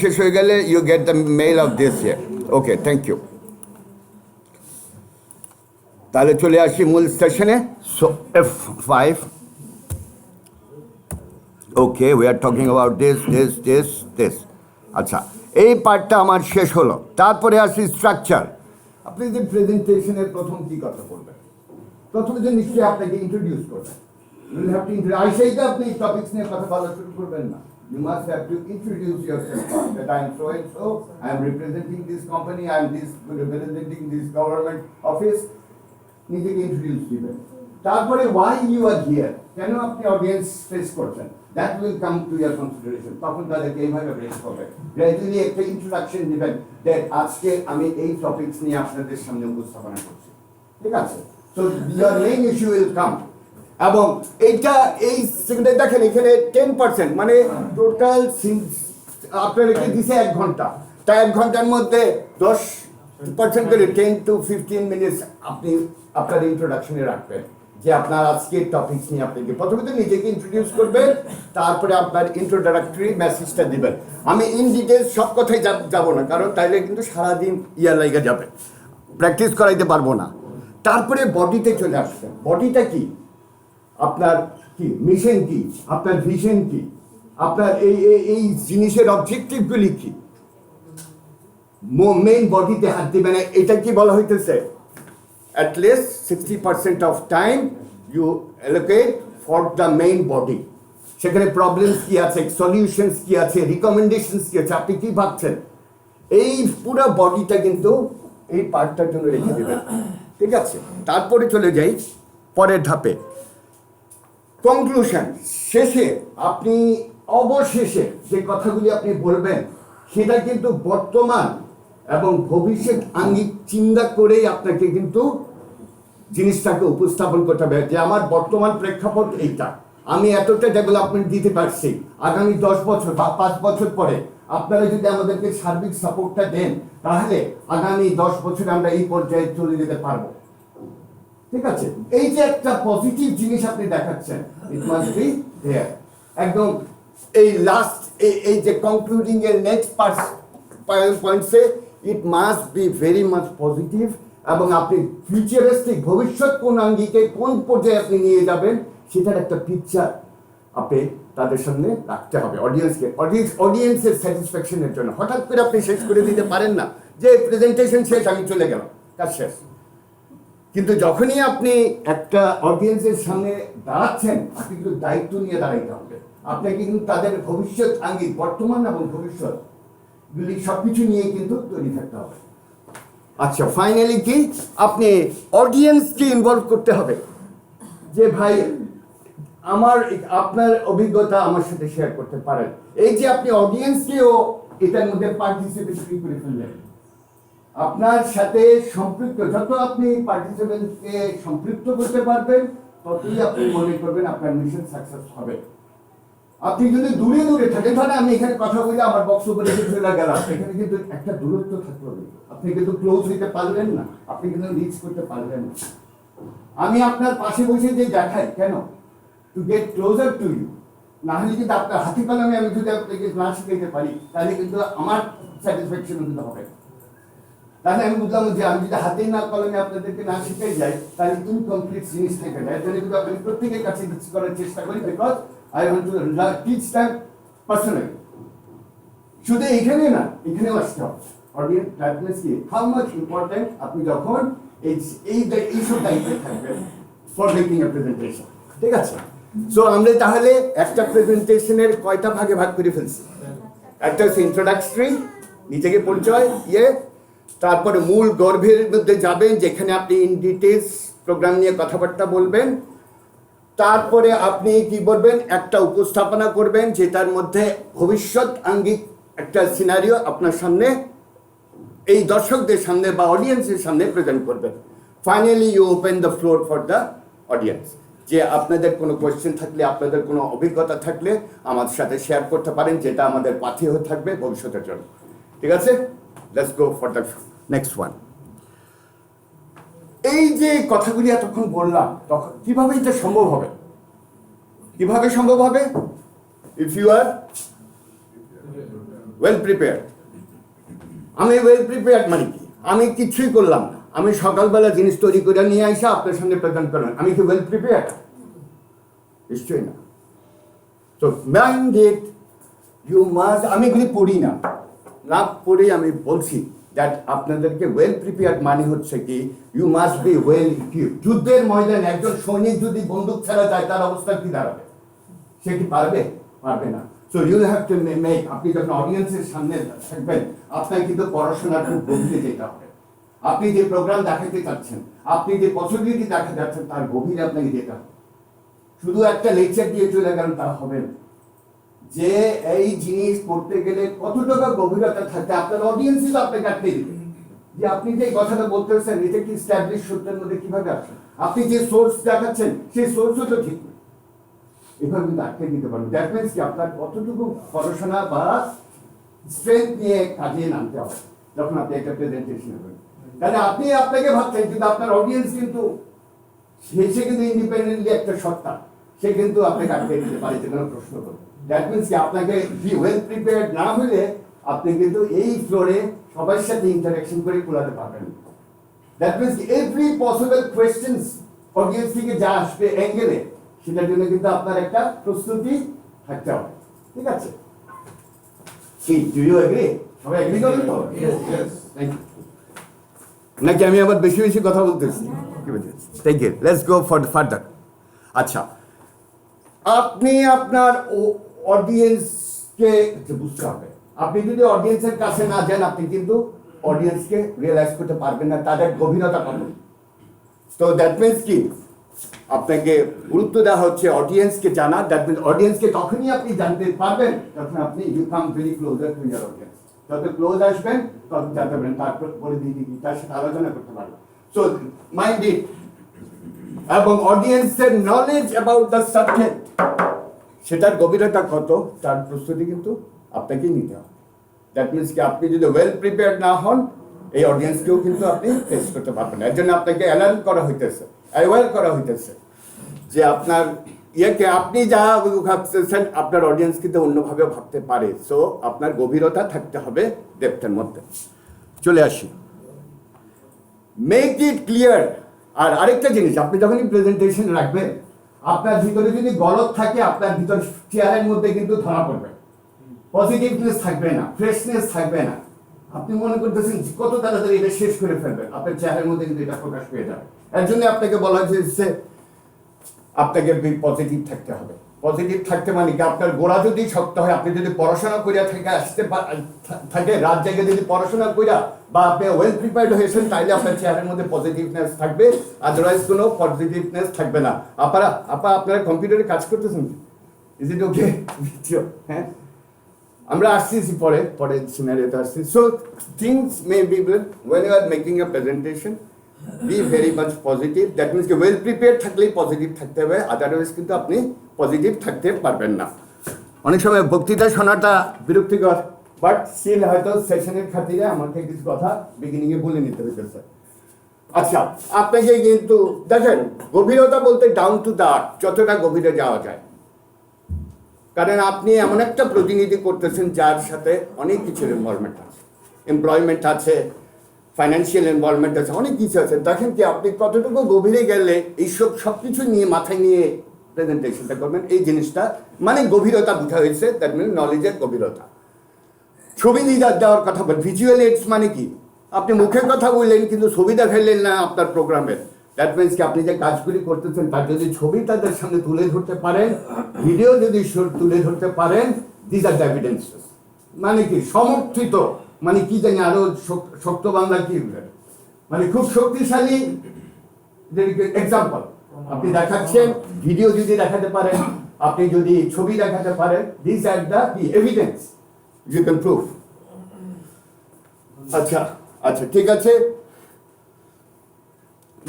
শেষ হয়ে গেলে you get the mail of this here. Okay, thank you. তাহলে চলে আসি মূল সেশনে। So F5, okay, we are talking about this. আচ্ছা, এই পার্টটা আমার শেষ হলো। তারপরে আসি স্ট্রাকচার। আপনি যে প্রেজেন্টেশনের প্রথম কি কথা বলবেন, প্রথমে যে নিশ্চয়ই আপনাকে ইন্ট্রোডিউস করবেন। You have to introduce. আপনি টপিকস নিয়ে কথা বলা শুরু করবেন না। You must have to introduce yourself that I am so and so, I am representing this company, I am representing this government office. নিজেকে ইন্ট্রোডিউস দিবেন। তারপরে why you are here, কেন আপনি অডিয়েন্স ফেস করছেন, that will come to your consideration. তখন তাদেরকে এইভাবে break করবেন, গ্র্যাজুয়ালি একটা ইন্ট্রোডাকশন দিবেন যে আজকে আমি এই টপিকস নিয়ে আপনাদের সামনে উপস্থাপনা করছি, ঠিক আছে? So your main issue will come. এবং এইটা এই সেকেন্ডে দেখেন এখানে 10%, মানে টোটাল আপনাদেরকে দিছে 1 ঘন্টা, তা 1 ঘন্টার মধ্যে 10% করে 10 to 15 মিনিটস আপনি আপনার ইন্ট্রোডাকশনে রাখবেন, যে আপনার আজকের টপিকস নিয়ে আপনাকে প্রথমে তো নিজেকে ইন্ট্রোডিউস করবেন, তারপরে আপনার ইন্ট্রোডাক্টরি মেসেজটা দিবেন। আমি ইন ডিটেলস সব কথাই যাব না, কারণ তাইলে কিন্তু সারাদিন লাইগা যাবে, প্র্যাকটিস করাইতে পারবো না। তারপরে বডিতে চলে আসবেন। বডিটা কি, আপনার কি মিশন, কি আপনার ভিশন, কি আপনার এই জিনিসের অবজেক্টিভগুলি কি, মেইন বডিতে হাত দিবেন। এটা কি বলা হইতেছে, at least 60% of time you allocate for the main body. সেখানে প্রবলেমস কি আছে, সলিউশনস কি আছে, রিকমেন্ডেশনস কি আছে, আপনি কি ভাবছেন, এই পুরো বডিটা কিন্তু এই পার্টটার জন্য রেখে দেবেন, ঠিক আছে? তারপরে চলে যাই পরের ধাপে, কনক্লুশন। শেষে আপনি অবশেষে যে কথাগুলি আপনি বলবেন, সেটা কিন্তু বর্তমান এবং ভবিষ্যৎ আঙ্গিক চিন্তা করেই আপনাকে কিন্তু জিনিসটাকে উপস্থাপন করতে হবে, যে আমার বর্তমান প্রেক্ষাপট এইটা, আমি এতটা ডেভেলপমেন্ট দিতে পারছি, আগামী 10 বছর বা 5 বছর পরে আপনারা যদি আমাদেরকে সার্বিক সাপোর্টটা দেন, তাহলে আগামী 10 বছরে আমরা এই পর্যায়ে চলে যেতে পারবো, ঠিক আছে? এই যে একটা পজিটিভ জিনিস আপনি দেখাচ্ছেন, ইট মাস্ট বি দেয়ার একদম। এই লাস্ট এই যে কনক্লুডিং এর নেক্সট পয়েন্টসে it must be very much positive, এবং আপনি ফিউচারিস্টিক ভবিষ্যৎ কোন আঙ্গিকে কোন পর্যায়ে আপনি নিয়ে যাবেন, সেটার একটা পিকচার আপনি তাদের সামনে রাখতে হবে অডিয়েন্সকে, অডিয়েন্সের স্যাটিসফ্যাকশনের জন্য। হঠাৎ করে আপনি শেষ করে দিতে পারেন না যে প্রেজেন্টেশন শেষ, আমি চলে গেলাম, কাজ শেষ। কিন্তু যখনই আপনি একটা অডিয়েন্সের সামনে দাঁড়াচ্ছেন, আপনি কিন্তু দায়িত্ব নিয়ে দাঁড়াইতে হবে। আপনাকে কিন্তু তাদের ভবিষ্যৎ আঙ্গিক, বর্তমান এবং ভবিষ্যৎ গুলি সবকিছু নিয়ে কিন্তু তৈরি থাকতে হবে। আচ্ছা, ফাইনালি কি, আপনি অডিয়েন্সকে ইনভলভ করতে হবে, যে ভাই আপনার অভিজ্ঞতা আমার সাথে শেয়ার করতে পারেন। এই যে আপনি অডিয়েন্সকেও এটার মধ্যে পার্টিসিপেটরি করে ফেললেন, আপনার সাথে সম্পৃক্ত, যত আপনি পার্টিসিপেন্টকে সম্পৃক্ত করতে পারবেন, ততই আপনি মনে করবেন আপনার মিশন সাকসেস হবে। আপনি যদি দূরে দূরে থাকেন, তাহলে আমি এখানে কথা বলে আমার বক্তব্য রেখে চলে গেলাম, এখানে কিন্তু একটা দূরত্ব থাকতে হবে, আপনি কিন্তু ক্লোজ হইতে পারবেন না, আপনি কিন্তু রিচ করতে পারবেন না। আমি আপনার পাশে বসে যে দেখাই, কেন, to get closer to you. না হলে কিন্তু আপনার হাতে কলমে আমি যদি আপনাকে না শিখাইতে পারি, তাহলে কিন্তু আমার স্যাটিসফ্যাকশন কিন্তু হবে। তাহলে আমি বুঝলাম যে আমি যদি হাতে না কলমে আপনাদেরকে না শিখাই যাই, তাহলে ইনকমপ্লিট জিনিস থেকে যায়। তাহলে কিন্তু আপনি প্রত্যেকের কাছে কিছু করার চেষ্টা করি, because I want to teach them personally. শুধু এখানে না, এখানেও আসতে হবে। অডিয়েন্স ডায়াগনোস কি, হাউ মাচ ইম্পর্টেন্ট আপনি যখন এইসব দায়িত্বে থাকবেন ফর মেকিং এ প্রেজেন্টেশন, ঠিক আছে? সো আমরা তাহলে একটা প্রেজেন্টেশনের কয়টা ভাগে ভাগ করে ফেলছি। একটা হচ্ছে ইন্ট্রোডাক্টরি, নিজেকে পরিচয়, তারপরে মূল গর্ভের মধ্যে যাবেন, যেখানে আপনি ইন ডিটেলস প্রোগ্রাম নিয়ে কথাবার্তা বলবেন। তারপরে আপনি কি বলবেন, একটা উপস্থাপনা করবেন, যেটার মধ্যে ভবিষ্যৎ আঙ্গিক একটা সিনারিও আপনার সামনে, এই দর্শকদের সামনে বা অডিয়েন্সের সামনে প্রেজেন্ট করবেন। Finally you open the floor for the audience, যে আপনাদের কোনো কোয়েশ্চেন থাকলে, আপনাদের কোনো অভিজ্ঞতা থাকলে আমাদের সাথে শেয়ার করতে পারেন, যেটা আমাদের পাথেয় হয়ে থাকবে ভবিষ্যতের জন্য, ঠিক আছে? Let's go for the next one. এই যে কথাগুলি এতক্ষণ বললাম, তখন কিভাবে এটা সম্ভব হবে, কিভাবে সম্ভব হবে? If you are well prepared. আমি ওয়েল প্রিপেয়ার্ড মানে কি? আমি কিছুই করলাম না, আমি সকালবেলা জিনিস তৈরি করে নিয়ে আসা আপনার সামনে প্রেজেন্ট করেন, আমি কি ওয়েল প্রিপেয়ার্ড? নিশ্চয়ই না। তো মাইন্ড ইট, ইউ মাস্ট, আমি এগুলি পড়ি না, না পড়ে আমি বলছি দ্যাট আপনাদেরকে ওয়েল প্রিপেয়ার্ড মানে হচ্ছে কি, you must be well equipped. যুদ্ধের ময়দানে একজন সৈনিক যদি বন্দুক ছাড়া যায় তার অবস্থা কি দাঁড়াবে? সে কি পারবে? পারবে না। So you have to make, আপনি যখন অডিয়েন্সের সামনে থাকবেন আপনার কিন্তু পড়াশোনার খুব গভীরে যেতে হবে। আপনি যে প্রোগ্রাম দেখাতে চাচ্ছেন, আপনি যে পসিবিলিটি দেখাতে যাচ্ছেন তার গভীরে আপনাকে যেতে হবে। শুধু একটা লেকচার দিয়ে চলে গেলেন তা হবে না। যে এই জিনিস করতে গেলে কতটুকু গভীরতা থাকতে আপনার অডিয়েন্সই তো আপনাকে আটকে দিবে, যে আপনি যে কথাটা বলতেছেন এটা কি স্ট্যাবলিশ সত্যের মধ্যে কিভাবে আসেন, আপনি যে সোর্স দেখাচ্ছেন সেই সোর্সও তো ঠিক না, এভাবে কিন্তু আটকে দিতে পারবেন। দ্যাট মিনস কি আপনার কতটুকু পড়াশোনা বা স্ট্রেংথ নিয়ে কাজে নামতে হবে যখন আপনি একটা প্রেজেন্টেশন করেন। তাহলে আপনি আপনাকে ভাবছেন, কিন্তু আপনার অডিয়েন্স কিন্তু সে কিন্তু ইন্ডিপেন্ডেন্টলি একটা সত্তা, সে কিন্তু আপনাকে আটকে দিতে পারে যে কোনো প্রশ্ন করে। দ্যাট মিনস কি আপনাকে ওয়েল প্রিপেয়ার্ড না হলে আপনি কিন্তু এই ফ্লোরে সবার সাথে ইন্টারাকশন করে খোলাতে পারবেন। That means every possible questions audience থেকে যা আসবে অ্যাঙ্গেলে, সেটার জন্য কিন্তু আপনার একটা প্রস্তুতি থাকতে হবে। ঠিক আছে? কি ডু ইউ এগ্রি? সবাই এগ্রি করেন তো? Thank you. নাকি আমি আবার বেশি বেশি কথা বলতেছি? Thank you. Let's go for further. আচ্ছা, আপনি আপনার অডিয়েন্সকে বুঝতে হবে। আপনি যদি অডিয়েন্সের কাছে না যান আপনি কিন্তু অডিয়েন্সকে রিয়েলাইজ করতে পারবেন না, তাদের গভীরতা পাবেন। তো দ্যাট মিনস কি, আপনাকে গুরুত্ব দেওয়া হচ্ছে অডিয়েন্সকে জানা। দ্যাট মিনস অডিয়েন্সকে তখনই আপনি জানতে পারবেন যখন আপনি you come very closer to your audience. যত ক্লোজ আসবেন তত জানতে পারবেন, তারপর পরিধিটি কি তার সাথে আলোচনা করতে পারবেন। সো মাইন্ড ইট, এবং অডিয়েন্সের নলেজ অ্যাবাউট দ্য সাবজেক্ট, সেটার গভীরতা কত তার প্রস্তুতি কিন্তু আপনাকেই নিতে হবে। দ্যাট মিনস কি আপনি যদি ওয়েল প্রিপেয়ার্ড না হন এই অডিয়েন্সকেও কিন্তু আপনি ফেস করতে পারবেন না। এর জন্য আপনাকে অ্যালার্ম করা হইতেছে, অ্যাওয়্যার করা হইতেছে যে আপনার ইয়েকে আপনি যা ভাবতেছেন আপনার অডিয়েন্স কিন্তু অন্যভাবে ভাবতে পারে। সো আপনার গভীরতা থাকতে হবে ডেপথের মধ্যে। চলে আসি, মেক ইট ক্লিয়ার। আর আরেকটা জিনিস, আপনি যখনই প্রেজেন্টেশন রাখবেন আপনার ভিতরে যদি গলদ থাকে আপনার ভিতর চেয়ারের মধ্যে কিন্তু ধরা পড়বে, পজিটিভনেস থাকবে না, ফ্রেশনেস থাকবে না। আপনি মনে করতেছেন কত তাড়াতাড়ি এটা শেষ করে ফেলবেন, আপনার চেহারার মধ্যে কিন্তু এটা প্রকাশ পেয়ে যাবে। এর জন্য আপনাকে বলা হয়েছে আপনাকে পজিটিভ থাকতে হবে। পজিটিভ থাকতে মানে কি, আপনার গোড়া যদি শক্ত হয়, আপনি যদি পড়াশোনা করিয়া থেকে আসতে থাকে, রাত জায়গা যদি পড়াশোনা করিয়া বা আপনি ওয়েল প্রিপেয়ার্ড হয়েছেন, তাইলে আপনার চেহারার মধ্যে পজিটিভনেস থাকবে, আদারওয়াইজ কোনো পজিটিভনেস থাকবে না। আপনারা কম্পিউটারে কাজ করতেছেন? ইজ ইট ওকে? হ্যাঁ, আমরা আসছি পরে সিনারিওতে আসছি। So things may be when you are making a presentation, be very much positive. That means কি ওয়েল প্রিপেয়ার্ড থাকলেই পজিটিভ থাকতে হবে, আদারওয়াইজ কিন্তু আপনি পজিটিভ থাকতে পারবেন না। অনেক সময় বক্তৃতা শোনাটা বিরক্তিকর, বাট স্টিল হয়তো সেশনের খাতিরে আমাকে কিছু কথা বিগিনিংয়ে বলে নিতে হইতেছে। আচ্ছা, আপনাকে কিন্তু দেখেন গভীরতা বলতে ডাউন টু দ্য আর্থ, যতটা গভীরে যাওয়া যায়। কারণ আপনি এমন একটা প্রতিনিধি করতেছেন যার সাথে অনেক কিছুর ইনভলভমেন্ট আছে, এমপ্লয়মেন্ট আছে, ফাইন্যান্সিয়াল ইনভলভমেন্ট আছে, অনেক কিছু আছে। দেখেন কি আপনি কতটুকু গভীরে গেলে এইসব সব কিছু নিয়ে মাথায় নিয়ে প্রেজেন্টেশনটা করবেন, এই জিনিসটা মানে গভীরতা বোঝা হয়েছে। দ্যাট মিন নলেজের গভীরতা। ছবি দেওয়ার কথা বল, ভিজুয়াল এইডস মানে কি, আপনি মুখের কথা বললেন কিন্তু ছবি দেখাইলেন না আপনার প্রোগ্রামের। দ্যাট মিনস কি আপনি যে কাজগুলি করতেছেন তার যদি ছবি তাদের সামনে তুলে ধরতে পারেন, ভিডিও যদি তুলে ধরতে পারেন, দিস আর দ্য এভিডেন্সেস। মানে কি সমর্থিত, মানে কি জানি আরো শক্ত বাংলা কি মানে খুব শক্তিশালী এক্সাম্পল আপনি দেখাচ্ছেন, ভিডিও যদি দেখাতে পারেন, আপনি যদি ছবি দেখাতে পারেন, this are the evidence you can prove. আচ্ছা আচ্ছা, ঠিক আছে।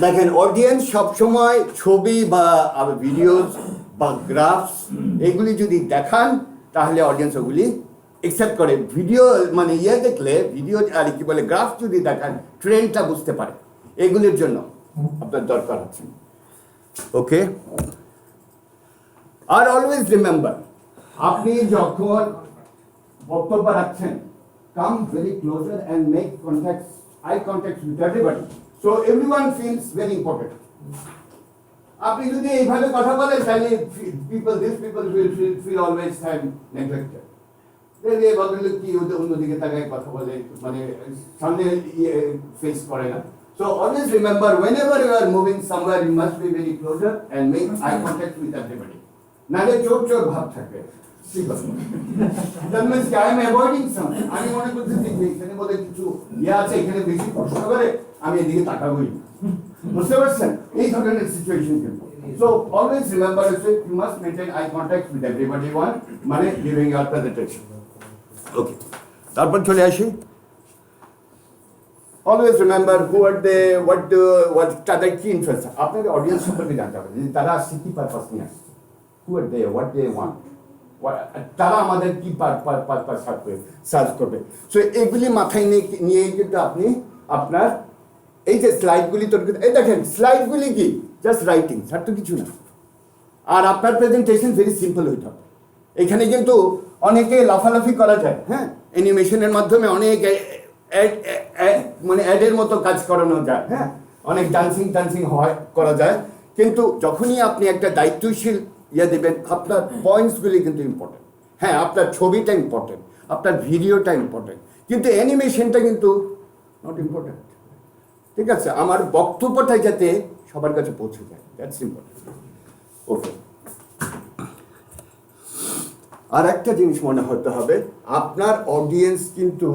দেখেন অডিয়েন্স সবসময় ছবি বা ভিডিওস বা গ্রাফস এগুলি যদি দেখান তাহলে অডিয়েন্স ওগুলি একসেপ্ট করে। ভিডিও মানে দেখলে ভিডিও আর কি বলে গ্রাফ যদি দেখান ট্রেন্ডটা বুঝতে পারে, এগুলির জন্য আপনার দরকার আছে। ওকে, আর অলওয়েজ রিমেম্বার, আপনি যখন বক্তব্য রাখছেন, come very closer and make eye contact with everybody. So everyone feels very important. আপনি যদি এইভাবে কথা বলেন তাহলে these people will feel always time neglected. এই ভদ্রলোক কি অন্যদিকে তাকায় কথা বলে, মানে সামনে ফেস করে না। So always remember, whenever you are moving somewhere, you must be very closer and make eye contact with everybody. নালে চোর চোর ভাব থাকে। That means I am avoiding something. আমি মনে করতেছি যে এখানে বোধহয় কিছু আছে, এখানে বেশি প্রশ্ন করে আমি এদিকে তাকাবোই না। বুঝতে পারছেন? এই ধরনের সিচুয়েশন কিন্তু। So always remember, you must maintain eye contact with everybody মানে during your presentation. Okay. তারপর চলে আসি। Always remember what তাদের কি ইন্টারেস্ট, আপনাদের অডিয়েন্স সম্পর্কে জানতে হবে, তারা আসছে কি পারপাস নিয়ে আসছে, who are they, what they want, তারা আমাদের কি পারপাস সার্চ করবে। সো এগুলি মাথায় নিয়ে কিন্তু আপনি আপনার এই যে স্লাইডগুলি তৈরি, এই দেখেন স্লাইডগুলি কি জাস্ট রাইটিং, আর তো কিছু না। আর আপনার প্রেজেন্টেশন ভেরি সিম্পল হইতে হবে। এখানে কিন্তু অনেকে লাফালাফি করা যায়, হ্যাঁ, অ্যানিমেশনের মাধ্যমে অনেক মানে অ্যাডের মতো কাজ করানো যায়, হ্যাঁ, অনেক ডান্সিং করা যায়। কিন্তু যখনই আপনি একটা দায়িত্বশীল দেবেন, আপনার পয়েন্টসগুলি কিন্তু ইম্পর্টেন্ট। হ্যাঁ, আপনার ছবিটা ইম্পর্টেন্ট, আপনার ভিডিওটা ইম্পর্টেন্ট, কিন্তু অ্যানিমেশনটা কিন্তু নট ইম্পর্টেন্ট। ঠিক আছে, আমার বক্তব্যটা যাতে সবার কাছে পৌঁছে যায়, দ্যাটস ইম্পর্টেন্ট। ওকে, আর একটা জিনিস মনে হতে হবে, আপনার অডিয়েন্স কিন্তু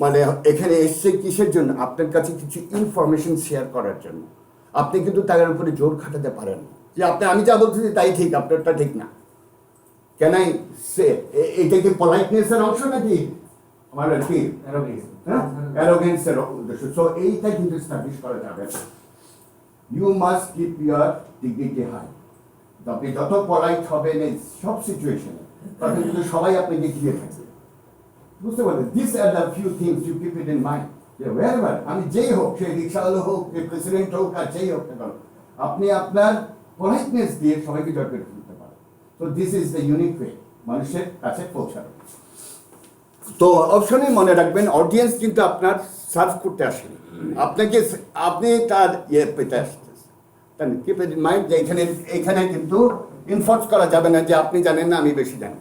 মানে এখানে এসছে কিসের জন্য? আপনার কাছে কিছু ইনফরমেশন শেয়ার করার জন্য। আপনি কিন্তু তার উপরে জোর খাটাতে পারেন না যে আমি যা বলতেছি তাই ঠিক, আপনারটা ঠিক না। কেন এটা কি পলাইটনেসের অংশ নাকি আমার কি অ্যারোগেন্সের উদ্দেশ্য? সো এইটা কিন্তু এস্টাবলিশ করা যাবে। You must keep your dignity high. আপনি যত পলাইট হবেন এই সব সিচুয়েশনে, তখন কিন্তু সবাই আপনাকে ঘিরে থাকবে। বুঝতে পারলেন? This are the few things you keep it in mind, যে ওয়ারএভার আমি যেই হোক, সে রিক্সাওয়ালা হোক, প্রেসিডেন্ট হোক, আর যেই হোক না কেন, আপনি আপনার পলাইটনেস দিয়ে সবাইকে জয় করে তুলতে পারেন। তো this is the unique way মানুষের কাছে পৌঁছানো। তো অপশনে মনে রাখবেন, অডিয়েন্স কিন্তু আপনার সার্ভ করতে আসেনি, আপনি তার পেতে আসতেছেন। কিপ ইট ইন মাইন্ড যে এখানে কিন্তু ইনফোর্স করা যাবে না যে আপনি জানেন না আমি বেশি জানি।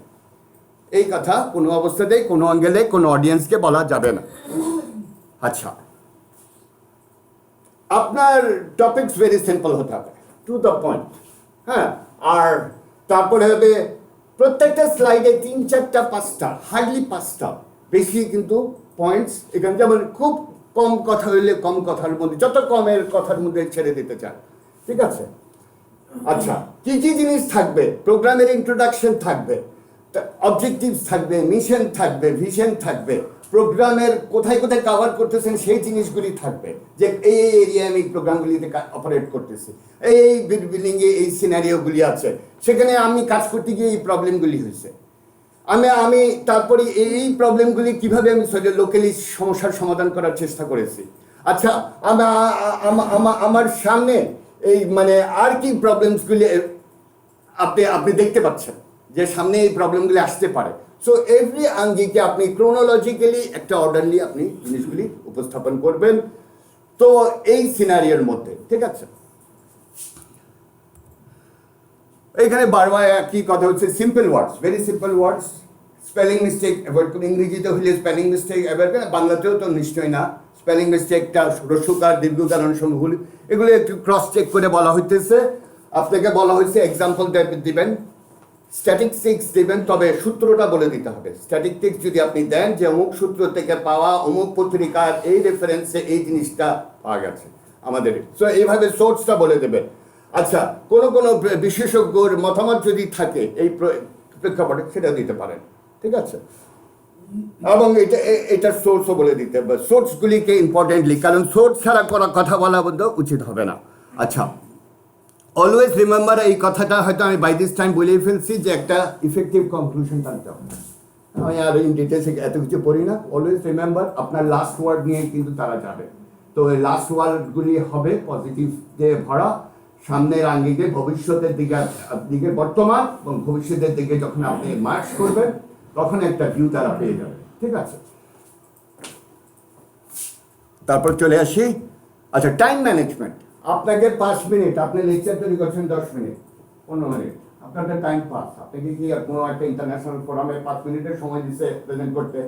এই কথা কোনো অবস্থাতেই কোনো অ্যাঙ্গেলে কোনো অডিয়েন্সকে বলা যাবে না। আচ্ছা, আপনার টপিকস ভেরি সিম্পল হতে হবে, টু দ্য পয়েন্ট, হ্যাঁ। আর তারপরে হবে প্রত্যেকটা স্লাইডে 3, 4, 5টা, হার্ডলি 5টা, বেশি কিন্তু পয়েন্টস এখানে, যেমন খুব কম কথা হইলে কম কথার মধ্যে, যত কমের কথার মধ্যে ছেড়ে দিতে চান, ঠিক আছে। আচ্ছা, কি কি জিনিস থাকবে? প্রোগ্রামের ইন্ট্রোডাকশন থাকবে, অবজেক্টিভস থাকবে, মিশন থাকবে, ভিশন থাকবে, প্রোগ্রামের কোথায় কোথায় কভার করতেছেন সেই জিনিসগুলি থাকবে, যে এই এরিয়ায় আমি প্রোগ্রামগুলিতে অপারেট করতেছি, এই বিল্ডিংয়ে এই সিনারিওগুলি আছে, সেখানে আমি কাজ করতে গিয়ে এই প্রবলেমগুলি হয়েছে, আমি তারপরে এই প্রবলেমগুলি কিভাবে আমি লোকালি সমস্যার সমাধান করার চেষ্টা করেছি। আচ্ছা, আমার সামনে এই মানে আর কি প্রবলেমসগুলি আপনি দেখতে পাচ্ছেন যে সামনে এই প্রবলেমগুলি আসতে পারে। সো এভরি আঙ্গিকে আপনি ক্রোনোলজিক্যালি একটা অর্ডারলি আপনি জিনিসগুলি উপস্থাপন করবেন, তো এই সিনারিওর মধ্যে, ঠিক আছে। এখানে বারবার একই কথা হচ্ছে, সিম্পল ওয়ার্ডস, ভেরি সিম্পল ওয়ার্ডস, স্পেলিং মিস্টেক অ্যাভয়েড করুন। ইংরেজিতে হলে স্পেলিং মিস্টেক অ্যাভয়েড করেন, বাংলাতেও তো নিশ্চয়ই না। স্পেলিং মিস্টেকটা রস্যকার, দীর্ঘকারণ সমূহগুলি এগুলো একটু ক্রস চেক করে বলা হইতেছে। আপনাকে বলা হয়েছে এক্সাম্পল দিবেন, স্ট্যাটিস্টিক্স দেবেন, তবে সূত্রটা বলে দিতে হবে। স্ট্যাটিস্টিক্স যদি আপনি দেন যে অমুক সূত্র থেকে পাওয়া, অমুক পত্রিকার এই রেফারেন্সে এই জিনিসটা পাওয়া গেছে আমাদের, সো এইভাবে সোর্সটা বলে দেবেন। আচ্ছা, কোনো বিশেষজ্ঞর মতামত যদি থাকে এই প্রেক্ষাপটে, সেটা দিতে পারেন, ঠিক আছে। এবং এটার সোর্সও বলে দিতে হবে, সোর্সগুলিকে ইম্পর্টেন্টলি, কারণ সোর্স ছাড়া কোনো কথা বলা বন্ধ উচিত হবে না। আচ্ছা, অলওয়েজ রিমেম্বার, এই কথাটা হয়তো আমি বাই দিস টাইম বলেই ফেলছি, যে একটা ইফেক্টিভ কনক্লুশন টানতে হবে। আমি আর ইন ডিটেলসে এত কিছু পড়ি না। অলওয়েজ রিমেম্বার, আপনার লাস্ট ওয়ার্ড নিয়ে কিন্তু তারা যাবে, তো এই লাস্ট ওয়ার্ডগুলি হবে পজিটিভ দিয়ে ভরা, সামনের আঙ্গিকে ভবিষ্যতের দিকে বর্তমান এবং ভবিষ্যতের দিকে যখন আপনি মার্চ করবেন, তখন একটা ভিউ তারা পেয়ে যাবে। ঠিক আছে, তারপর চলে আসি। আচ্ছা, টাইম ম্যানেজমেন্ট। আপনাকে 5 মিনিট, আপনি লেকচার তৈরি করছেন 10 মিনিট 15 মিনিট, আপনাদের টাইম পাস। আপনাকে কি কোনো একটা ইন্টারন্যাশনাল ফোরামে 5 মিনিটের সময় দিচ্ছে প্রেজেন্ট করতে,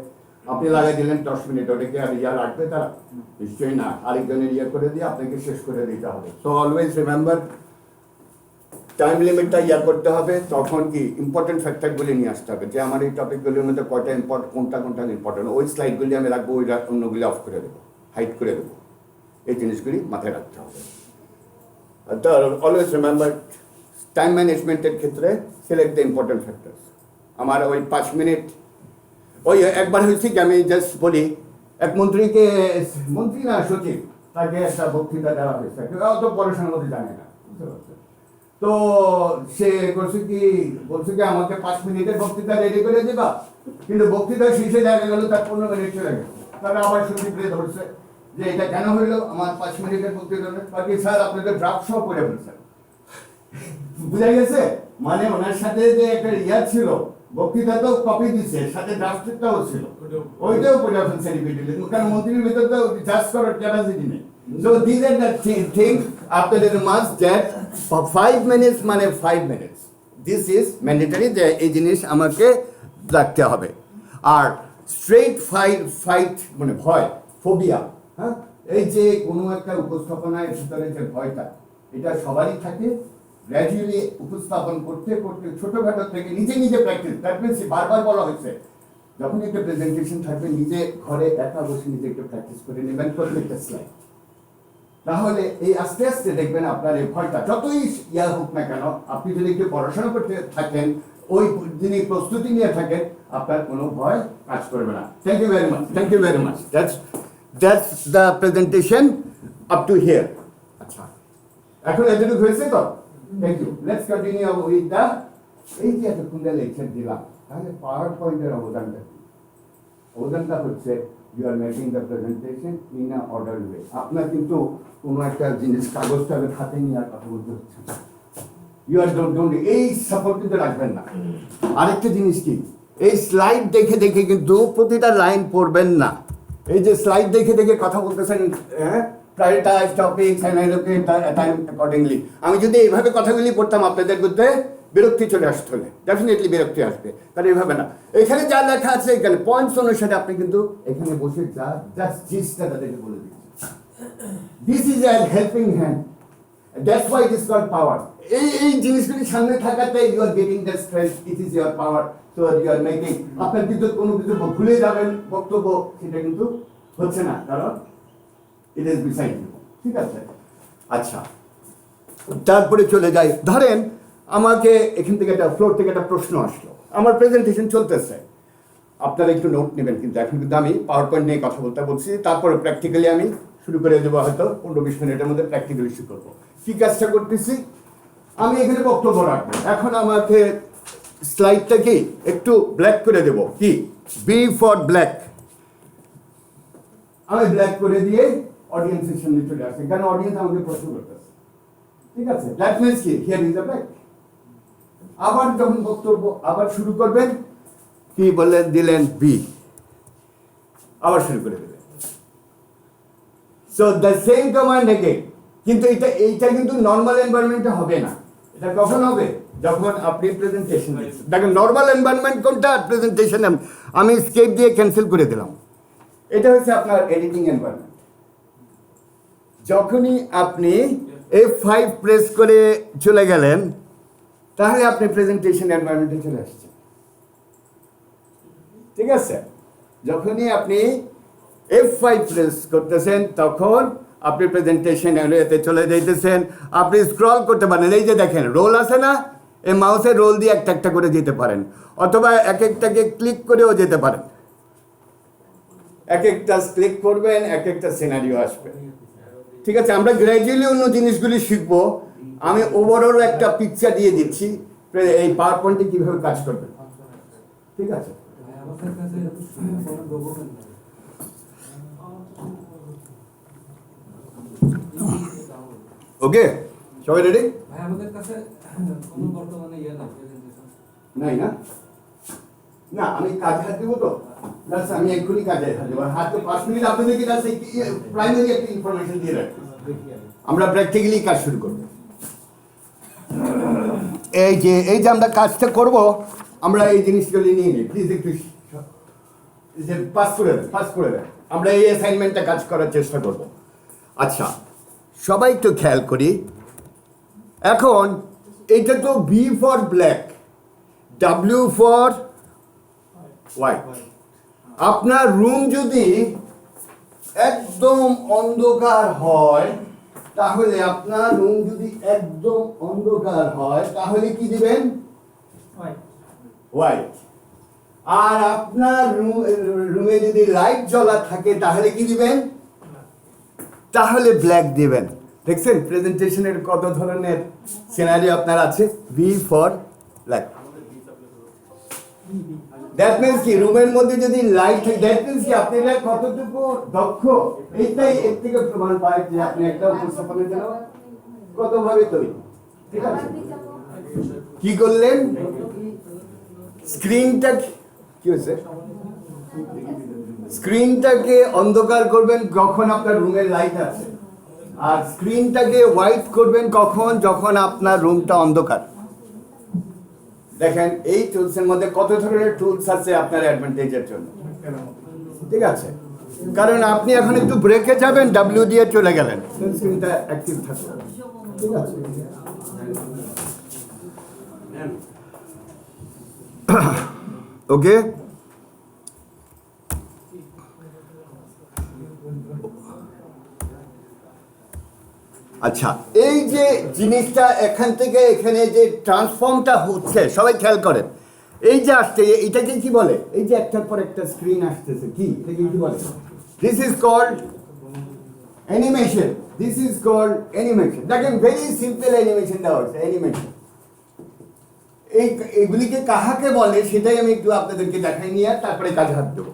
আপনি লাগাই দিলেন 10 মিনিট, ওটাকে আর ইয়া রাখবে তারা? নিশ্চয়ই না। আরেকজনের ইয়ে করে দিয়ে আপনাকে শেষ করে দিতে হবে। সো অলওয়েজ রিমেম্বার, টাইম লিমিটটা ইয়া করতে হবে। তখন কি ইম্পর্টেন্ট ফ্যাক্টরগুলি নিয়ে আসতে হবে, যে আমার এই টপিকগুলির মধ্যে কয়টা কোনটা ইম্পর্টেন্ট, ওই স্লাইডগুলি আমি রাখবো, ওই অন্যগুলি অফ করে দেবো, হাইড করে দেবো। এই জিনিসগুলি মাথায় রাখতে হবে। তো অলওয়েজ রিমেম্বার, টাইম ম্যানেজমেন্টের ক্ষেত্রে সিলেক্ট দ্য ইম্পর্টেন্ট ফ্যাক্টরস। আমার ওই 5 মিনিট, ওই একবার হয়েছে কি, আমি জাস্ট বলি, এক মন্ত্রীকে, মন্ত্রী না সচিব, তাকে একটা বক্তৃতা দেওয়া হয়েছে, অত পড়াশোনার মধ্যে জানে না, বুঝতে পারছেন? তো সে করছে কি, বলছে কি আমাকে 5 মিনিটের বক্তৃতা রেডি করে দিবা, কিন্তু বক্তৃতা শেষে দেখা গেল তার 15 মিনিট চলে গেল। তারা আবার সচিবরে ধরছে যে এটা কেন হইলো, আমার 5 মিনিটের বক্তৃতা, বাকি স্যার আপনাদের ড্রাফট সহ করে ফেলছেন। বুঝা গেছে? মানে ওনার সাথে যে একটা ইয়া ছিল, বক্তৃতা তো কপি দিচ্ছে, সাথে ড্রাফটটাও ছিল, ওইটাও পড়ে ফেলছে রিপিটেডলি, কারণ মন্ত্রীর ভিতর তো জাজ করার ক্যাপাসিটি নেই। So these are the things after the remarks that for 5 minutes মানে 5 minutes. This is mandatory, যে এই জিনিস আমাকে রাখতে হবে। আর স্ট্রেট ফাইট মানে ভয়, ফোবিয়া, হ্যাঁ, এই যে কোনো একটা উপস্থাপনার ভিতরে যে ভয়টা, এটা সবারই থাকে। গ্র্যাজুয়ালি উপস্থাপন করতে করতে ছোটখাটো থেকে নিজে নিজে প্র্যাকটিস, দ্যাট মিনস বারবার বলা হয়েছে, যখন একটা প্রেজেন্টেশন থাকবে নিজে ঘরে একা বসে নিজে একটু প্র্যাকটিস করে নেবেন প্রত্যেকটা স্লাইড। তাহলে এই আস্তে আস্তে দেখবেন আপনার এই ভয়টা যতই ইয়া হোক না কেন, আপনি যদি একটু পড়াশোনা করতে থাকেন, ওই যিনি প্রস্তুতি নিয়ে থাকেন, আপনার কোনো ভয় কাজ করবে না। Thank you very much, thank you very much. That's the presentation up to here. আচ্ছা, এখন এতটুকু হয়েছে তো? Thank you. Let's continue with the, এই যে এতক্ষণ লেকচার দিলাম, তাহলে পাওয়ার পয়েন্টের অবদানটা কি? অবদানটা হচ্ছে you are making the presentation in a orderly way. আপনার কিন্তু কোনো একটা জিনিস কাগজটা হাতে নিয়ে আর কথা বলতে হচ্ছে না। You are don't এই সাপোর্ট কিন্তু রাখবেন না। আরেকটা জিনিস কি, এই স্লাইড দেখে দেখে কিন্তু প্রতিটা লাইন পড়বেন না। এই যে স্লাইড দেখে দেখে কথা বলতেছেন, হ্যাঁ, prioritize topics and allocate time accordingly. আমি যদি এইভাবে কথাগুলি পড়তাম, আপনাদের মধ্যে বিরক্তি চলে আসতে হলে ডেফিনেটলি বিরক্তি আসবে, কারণ এইভাবে না। এখানে যা লেখা আছে, এখানে পয়েন্টস অনুসারে আপনি কিন্তু এখানে বসে জাস্ট জিনিসটা তাদেরকে বলে দিচ্ছেন। This is a helping hand, that's why it is called power. এই জিনিসগুলি সামনে থাকাতে you are getting the strength, it is your power. So you are making, আপনার কিন্তু কোনো কিছু ভুলে যাবেন বক্তব্য, সেটা কিন্তু হচ্ছে না, কারণ ইট ইজ বিসাইড ইউ। ঠিক আছে, আচ্ছা, তারপরে চলে যাই। ধরেন আমাকে এখান থেকে একটা ফ্লোর থেকে একটা প্রশ্ন আসলো, আমার প্রেজেন্টেশন চলতেছে, আপনারা একটু নোট নেবেন, কিন্তু এখন কিন্তু আমি পাওয়ার পয়েন্ট নিয়ে কথা বলছি, তারপরে প্র্যাকটিক্যালি আমি শুরু করে দেবো, হয়তো 15-20 মিনিটের মধ্যে প্র্যাকটিক্যালি শুরু করবো। কি কাজটা করতেছি, আমি এখানে বক্তব্য রাখবো। এখন আমাকে স্লাইডটাকে একটু ব্ল্যাক করে দেবো, কি বি ফর ব্ল্যাক, আমি ব্ল্যাক করে দিয়ে অডিয়েন্সের সামনে চলে আসি, কারণ অডিয়েন্স আমাকে প্রশ্ন করতেছে। ঠিক আছে, দ্যাট মিনস কি হিয়ার ইজ দ্য ব্ল্যাক। আবার যখন বক্তব্য আবার শুরু করবেন, কি বললেন, দিলেন বি, আবার শুরু করে দেবেন। So the same command again. কিন্তু এইটা কিন্তু নর্মাল এনভায়রনমেন্টে হবে না। এটা কখন হবে, যখন আপনি প্রেজেন্টেশন দিচ্ছেন। দেখেন নর্মাল এনভায়রনমেন্ট কোনটা, প্রেজেন্টেশন আমি স্কেপ দিয়ে ক্যান্সেল করে দিলাম। এটা হচ্ছে আপনার এডিটিং এনভায়রনমেন্ট। যখনই আপনি F5 প্রেস করে চলে গেলেন, তাহলে আপনি প্রেজেন্টেশন এনভায়রনমেন্টে চলে আসছেন। ঠিক আছে, যখনই আপনি F5 প্রেস করতেছেন, তখন আপনি প্রেজেন্টেশন এরিয়াতে চলে যাইতেছেন। আপনি স্ক্রল করতে পারেন, এই যে দেখেন রোল আছে না, এই মাউসের রোল দিয়ে একটা একটা করে যেতে পারেন, অথবা এক একটাকে ক্লিক করেও যেতে পারেন। এক একটা ক্লিক করবেন, এক একটা সিনারিও আসবে। ঠিক আছে, আমরা গ্র্যাজুয়ালি অন্য জিনিসগুলি শিখবো। আমি ওভারঅল একটা পিকচার দিয়ে দিচ্ছি এই পাওয়ার পয়েন্টে কিভাবে কাজ করবে। ঠিক আছে, ওকে, সবাই রেডি? ভাই আমাদের কাছে কোনো বর্তমানে ইয়ে না প্রেজেন্টেশন নাই না, না আমি কাজে হাত দেবো তো জাস্ট আমি এক্ষুনি কাজে হাত দেবো হাত তো 5 মিনিট আপনাদেরকে জাস্ট প্রাইমারি একটা ইনফরমেশন দিয়ে রাখি আমরা প্র্যাকটিক্যালি কাজ শুরু করব এই যে আমরা কাজটা করব আমরা এই জিনিসগুলো নিয়ে নিই প্লিজ একটু যে পাস করে দেন আমরা এই অ্যাসাইনমেন্টটা কাজ করার চেষ্টা করব আচ্ছা সবাই একটু খেয়াল করি এখন এটা তো B for black W for white আপনার রুম যদি একদম অন্ধকার হয় তাহলে আপনার রুম যদি একদম অন্ধকার হয় তাহলে কি দিবেন হোয়াইট আর আপনার রুমে যদি লাইট জ্বলা থাকে তাহলে কি দিবেন তাহলে ব্ল্যাক দিবেন দেখছেন প্রেজেন্টেশনের কত ধরনের সিনারিও আপনার আছে B for black that means কি রুমের মধ্যে যদি লাইট থাকে দ্যাট মিন্স কি আপনি কতটুকু দক্ষ এইটাই এর থেকে প্রমাণ পায় যে আপনি একটা উপস্থাপনের জন্য কতভাবে তৈরি ঠিক আছে কি করলেন স্ক্রিনটা কি হয়েছে স্ক্রিনটাকে অন্ধকার করবেন যখন আপনার রুমের লাইট আছে আর স্ক্রিনটাকে হোয়াইট করবেন কখন যখন আপনার রুমটা অন্ধকার দেখেন এই টুলসের মধ্যে কত ধরনের টুলস আছে আপনার অ্যাডভান্টেজের জন্য ঠিক আছে কারণ আপনি এখন একটু ব্রেকে যাবেন ডাব্লিউ দিয়ে চলে গেলেন স্ক্রিনটা অ্যাক্টিভ থাকবে ঠিক আছে ওকে আচ্ছা এই যে জিনিসটা এখান থেকে এখানে যে ট্রান্সফর্মটা হচ্ছে সবাই খেয়াল করেন এই যে আসছে এটাকে কি বলে এই যে একটার পর একটা স্ক্রিন আসতেছে কি এটাকে কি বলে this is called animation this is called animation দেখেন ভেরি সিম্পল অ্যানিমেশন দেওয়া হচ্ছে অ্যানিমেশন এগুলিকে কাহাকে বলে সেটাই আমি একটু আপনাদেরকে দেখাই নিয়ে তারপরে কাজে হাত দেবো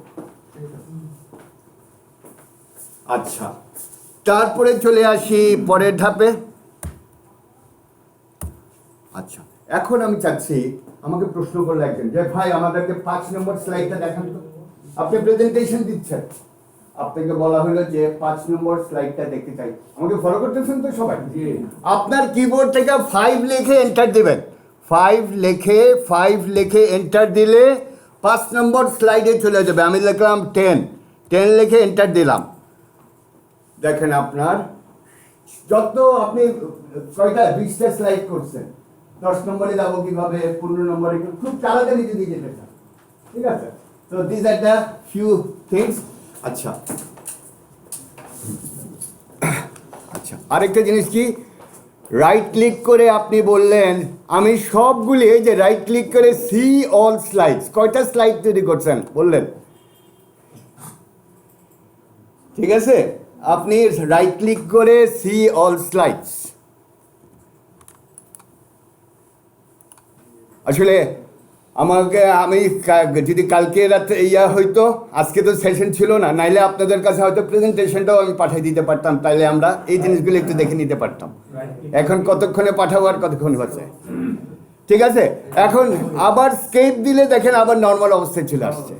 আচ্ছা তারপরে চলে আসি পরের ধাপে আচ্ছা এখন আমি চাচ্ছি আমাকে প্রশ্ন করলে একজন যে ভাই আমাদেরকে 5 নম্বর স্লাইডটা দেখান তো আপনি প্রেজেন্টেশন দিচ্ছেন আপনাকে বলা হলো যে 5 নম্বর স্লাইডটা দেখতে চাই আমাকে ফলো করতেছেন তো সবাই আপনার কিবোর্ড থেকে 5 লিখে এন্টার দিবেন 5 লিখে এন্টার দিলে 5 নম্বর স্লাইডে চলে যাবে আমি লিখলাম 10 লিখে এন্টার দিলাম দেখেন আপনার যত আপনি কয়টা 20টা স্লাইড করছেন 10 নম্বরে যাবো কিভাবে 15 নম্বরে খুব তাড়াতাড়ি যদি যেতে চান ঠিক আছে তো this are the few things আচ্ছা আচ্ছা আরেকটা জিনিস কি রাইট ক্লিক করে আপনি বললেন আমি সবগুলি এই যে রাইট ক্লিক করে সি অল স্লাইডস কয়টা স্লাইড তৈরি করছেন বললেন ঠিক আছে আপনি রাইট ক্লিক করে সি অল স্লাইডস আসলে আমাকে আমি যদি কালকে রাতে হয়তো আজকে তো সেশন ছিল না নাইলে আপনাদের কাছে হয়তো প্রেজেন্টেশনটাও আমি পাঠিয়ে দিতে পারতাম তাইলে আমরা এই জিনিসগুলো একটু দেখে নিতে পারতাম এখন কতক্ষণে পাঠাবো আর কতক্ষণ হচ্ছে ঠিক আছে এখন আবার স্কেপ দিলে দেখেন আবার নর্মাল অবস্থায় চলে আসছে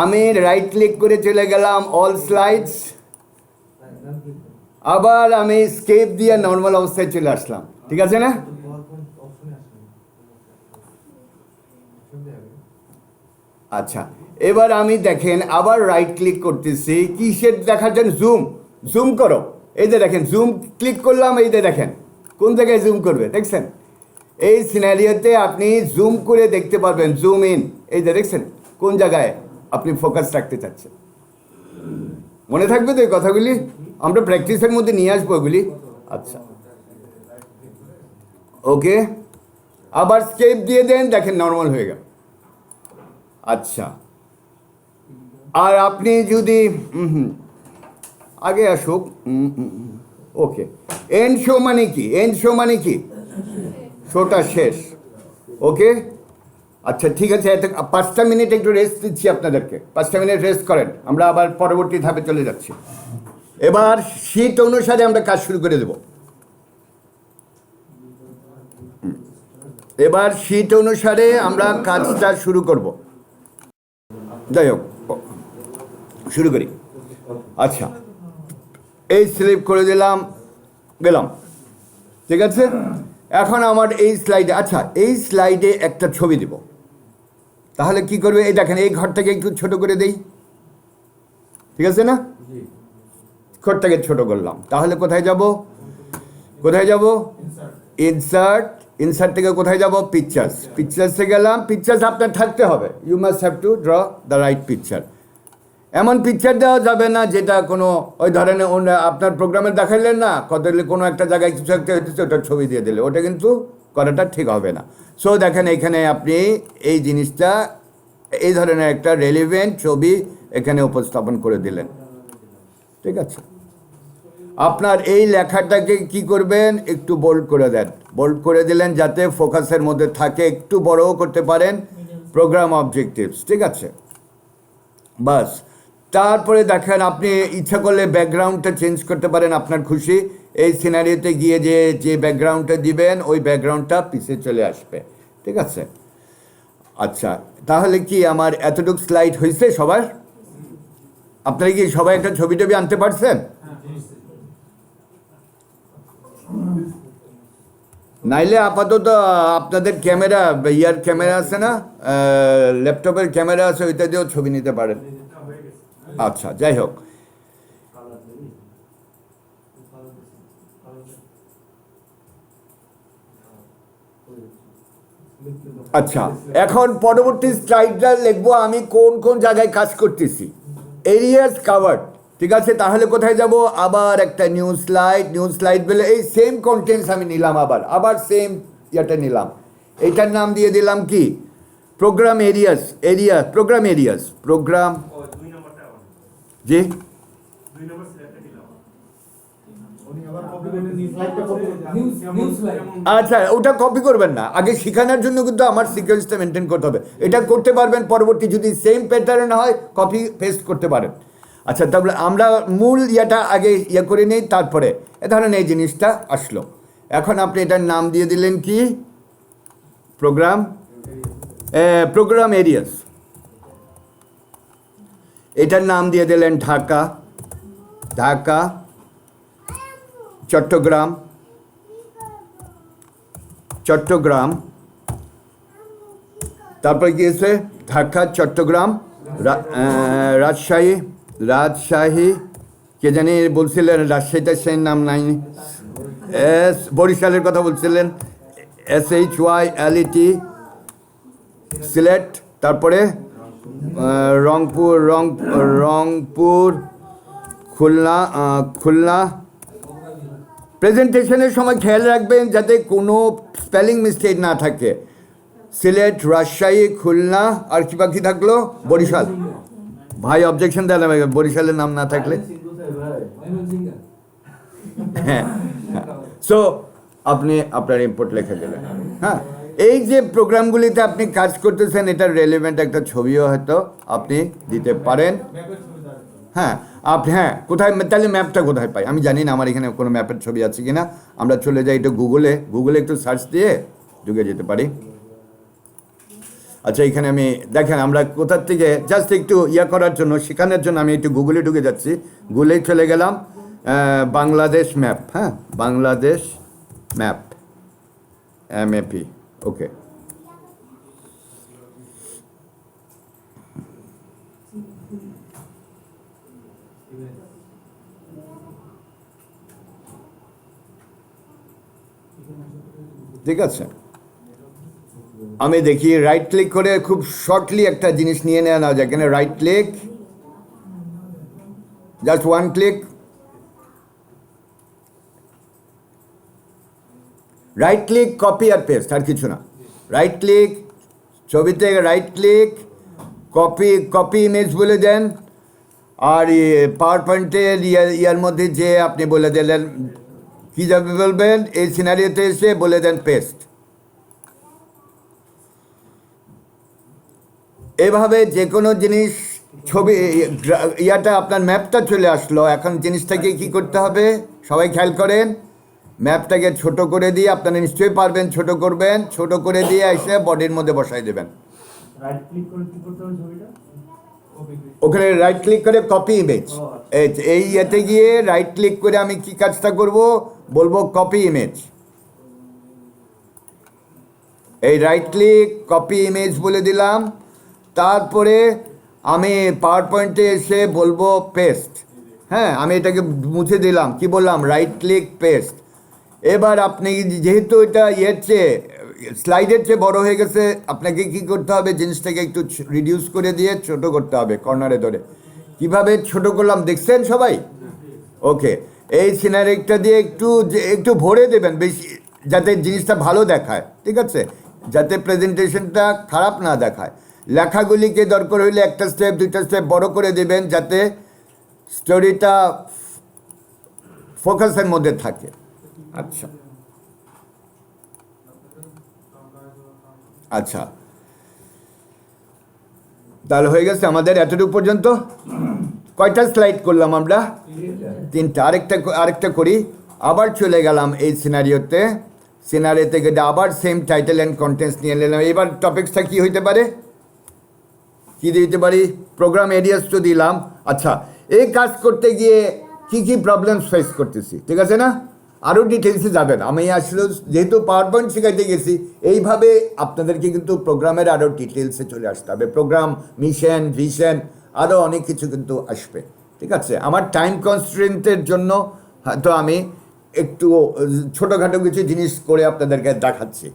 আমি রাইট ক্লিক করে চলে গেলাম অল স্লাইডস আবার আমি স্কেপ দিয়ে নর্মাল অবস্থায় চলে আসলাম ঠিক আছে না আচ্ছা এবার আমি দেখেন আবার রাইট ক্লিক করতেছি কিসের দেখার জন্য জুম করো এই যে দেখেন জুম ক্লিক করলাম এই যে দেখেন কোন জায়গায় জুম করবে দেখছেন এই সিনারিওতে আপনি জুম করে দেখতে পারবেন জুম ইন এই যে দেখছেন কোন জায়গায় আপনি ফোকাস রাখতে চাচ্ছেন মনে থাকবে তো এই কথাগুলি আমরা প্র্যাকটিসের মধ্যে নিয়ে আসবো এগুলি আচ্ছা ওকে আবার স্কেপ দিয়ে দেন দেখেন নর্মাল হয়ে গেল আচ্ছা আর আপনি যদি আগে আসুক ওকে এন্ড শো মানে কি শোটা শেষ ওকে আচ্ছা ঠিক আছে 5টা মিনিট একটু রেস্ট দিচ্ছি আপনাদেরকে 5টা মিনিট রেস্ট করেন আমরা আবার পরবর্তী ধাপে চলে যাচ্ছি এবার শীট অনুসারে আমরা কাজ শুরু করে দেব এবার শীট অনুসারে আমরা কাজটা শুরু করব যাই হোক, শুরু করি। আচ্ছা, এই স্লিপ করে দিলাম, গেলাম, ঠিক আছে। এখন আমার এই স্লাইডে, আচ্ছা এই স্লাইডে একটা ছবি দিব, তাহলে কি করবে, এই দেখেন এই ঘরটাকে একটু ছোট করে দেই, ঠিক আছে না? ঘরটাকে ছোট করলাম, তাহলে কোথায় যাব, কোথায় যাব, ইনসার্ট, ইনসার্ট থেকে কোথায় যাব, পিকচার্স, পিকচার্সে গেলাম। পিকচার্স আপনার থাকতে হবে, you must have to draw the right picture. এমন পিকচার দেওয়া যাবে না যেটা কোনো ওই ধরনের আপনার প্রোগ্রামে দেখাইলেন না, কত কোনো একটা জায়গায় কিছু একটা হইতেছে ওটার ছবি দিয়ে দিলে, ওটা কিন্তু করাটা ঠিক হবে না। সো দেখেন এখানে আপনি এই জিনিসটা, এই ধরনের একটা রেলিভেন্ট ছবি এখানে উপস্থাপন করে দিলেন, ঠিক আছে। আপনার এই লেখাটাকে কি করবেন, একটু বোল্ড করে দেন, বোল্ড করে দিলেন যাতে ফোকাসের মধ্যে থাকে, একটু বড়ও করতে পারেন, প্রোগ্রাম অবজেক্টিভস, ঠিক আছে, বাস। তারপরে দেখেন আপনি ইচ্ছা করলে ব্যাকগ্রাউন্ডটা চেঞ্জ করতে পারেন, আপনার খুশি। এই সিনারিওতে গিয়ে যে ব্যাকগ্রাউন্ডটা দিবেন ওই ব্যাকগ্রাউন্ডটা পিছিয়ে চলে আসবে, ঠিক আছে। আচ্ছা, তাহলে কি আমার এতটুকু স্লাইড হয়েছে সবার? আপনারা কি সবাই একটা ছবি টবি আনতে পারছেন? নাইলে আপাতত আপনাদের ক্যামেরা, ইয়ার ক্যামেরা আছে না, ল্যাপটপের ক্যামেরা আছে, ওইটা দিয়েও ছবি নিতে পারেন। আচ্ছা, যাই হোক, আচ্ছা এখন পরবর্তী স্লাইডটা লিখবো আমি কোন কোন জায়গায় কাজ করতেছি, এরিয়াস কাভার্ড, ঠিক আছে। তাহলে কোথায় যাব, আবার একটা নিউ স্লাইড, নিউ স্লাইড বলে এই সেম কন্টেন্টস আমি নিলাম, আবার সেম ইয়েটা নিলাম, এইটার নাম দিয়ে দিলাম কি, program areas, program areas, program, জি আচ্ছা, ওটা কপি করবেন না, আগে শেখানোর জন্য কিন্তু আমার সিকোয়েন্সটা মেনটেন করতে হবে। এটা করতে পারবেন পরবর্তী, যদি সেম প্যাটার্ন হয় কপি পেস্ট করতে পারেন। আচ্ছা, তাহলে আমরা মূল ইয়েটা আগে ইয়ে করে নিই, তারপরে এ ধরেন এই জিনিসটা আসলো। এখন আপনি এটার নাম দিয়ে দিলেন কি, প্রোগ্রাম এরিয়াস, এটার নাম দিয়ে দিলেন ঢাকা, চট্টগ্রাম, তারপরে গিয়েছে ঢাকা, চট্টগ্রাম, রাজশাহী, কে জানি বলছিলেন, রাজশাহীটা সেই নাম নাই, বরিশালের কথা বলছিলেন, SHYLET, সিলেট, তারপরে রংপুর, খুলনা। প্রেজেন্টেশনের সময় খেয়াল রাখবেন যাতে কোনো স্পেলিং মিস্টেক না থাকে। সিলেট, রাজশাহী, খুলনা, আর কি বাকি থাকলো, বরিশাল। ভাই অবজেকশন দেন, বরিশালের নাম না থাকলে। হ্যাঁ, সো আপনি আপনার ইম্পোর্ট লিখে দিলেন। হ্যাঁ, এই যে প্রোগ্রামগুলিতে আপনি কাজ করতেছেন, এটার রেলেভেন্ট একটা ছবিও হয়তো আপনি দিতে পারেন। হ্যাঁ, কোথায়, তাহলে ম্যাপটা কোথায় পাই আমি জানি না, আমার এখানে কোনো ম্যাপের ছবি আছে কিনা। আমরা চলে যাই একটু গুগলে একটু সার্চ দিয়ে ঢুকে যেতে পারি। আচ্ছা, এখানে আমি দেখেন আমরা কোথার থেকে জাস্ট একটু করার জন্য, শেখানোর জন্য আমি একটু গুগলে ঢুকে যাচ্ছি। গুগলে চলে গেলাম, বাংলাদেশ ম্যাপ, হ্যাঁ বাংলাদেশ ম্যাপ, MAP, ওকে। ঠিক আছে, আমি দেখি রাইট ক্লিক করে খুব শর্টলি একটা জিনিস নিয়ে নেওয়া যায়। এখানে right click, just one click, right click, copy আর পেস্ট, আর কিছু না। রাইট ক্লিক, ছবিতে রাইট ক্লিক, কপি ইমেজ বলে দেন, আর পাওয়ার পয়েন্টের ইয়ার মধ্যে যে আপনি বলে দিলেন কী যাবে বলবেন, এই সিনারিওতে এসে বলে দেন পেস্ট। এভাবে যে কোনো জিনিস ছবি আপনার ম্যাপটা চলে আসলো। এখন জিনিসটাকে কি করতে হবে সবাই খেয়াল করেন, ম্যাপটাকে ছোট করে দিয়ে, আপনারা নিশ্চয়ই পারবেন ছোট করবেন, ছোট করে দিয়ে এসে বডির মধ্যে বসাই দেবেন। ওখানে রাইট ক্লিক করে কপি ইমেজ, এই ইয়েতে গিয়ে রাইট ক্লিক করে আমি কি কাজটা করব, বলবো কপি ইমেজ। এই রাইট ক্লিক কপি ইমেজ বলে দিলাম। তারপরে আমি পাওয়ার পয়েন্টে এসে বলবো পেস্ট। হ্যাঁ, আমি এটাকে মুছে দিলাম, কি বললাম, রাইট ক্লিক পেস্ট। এবার আপনি যেহেতু এটা ইয়ের চেয়ে স্লাইডের চেয়ে বড় হয়ে গেছে, আপনাকে কি করতে হবে, জিনিসটাকে একটু রিডিউস করে দিয়ে ছোট করতে হবে কর্নারে ধরে। কিভাবে ছোট করলাম দেখছেন সবাই? ওকে, এই সিনারিটা দিয়ে একটু ভরে দেবেন বেশি, যাতে জিনিসটা ভালো দেখায়, ঠিক আছে, যাতে প্রেজেন্টেশনটা খারাপ না দেখায়। লেখাগুলিকে দরকার হইলে একটা স্টেপ দুইটা স্টেপ বড় করে দেবেন, যাতে স্টোরিটা ফোকাসের মধ্যে থাকে। আচ্ছা আচ্ছা, তাহলে হয়ে গেছে আমাদের এতটুকু পর্যন্ত। কয়টা স্লাইড করলাম আমরা? 3টা। আরেকটা করি। আবার চলে গেলাম এই সিনারিওতে গিয়ে আবার সেম টাইটেল অ্যান্ড কন্টেন্টস নিয়ে নিলাম। এবার টপিকসটা কি হইতে পারে, কি দিতে পারি, প্রোগ্রাম এরিয়াস তো দিলাম। আচ্ছা, এই কাজ করতে গিয়ে কি প্রবলেমস ফেস করতেছি, ঠিক আছে না? আরও ডিটেলসে যাবেন। আমি আসলে যেহেতু পাওয়ার পয়েন্ট শেখাইতে গেছি, এইভাবে আপনাদেরকে কিন্তু প্রোগ্রামের আরও ডিটেলসে চলে আসতে হবে। প্রোগ্রাম, মিশন, ভিশন, আরও অনেক কিছু কিন্তু আসবে, ঠিক আছে। আমার টাইম কনস্ট্রেন্টের জন্য হয়তো আমি একটু ছোটোখাটো কিছু জিনিস করে আপনাদেরকে দেখাচ্ছি।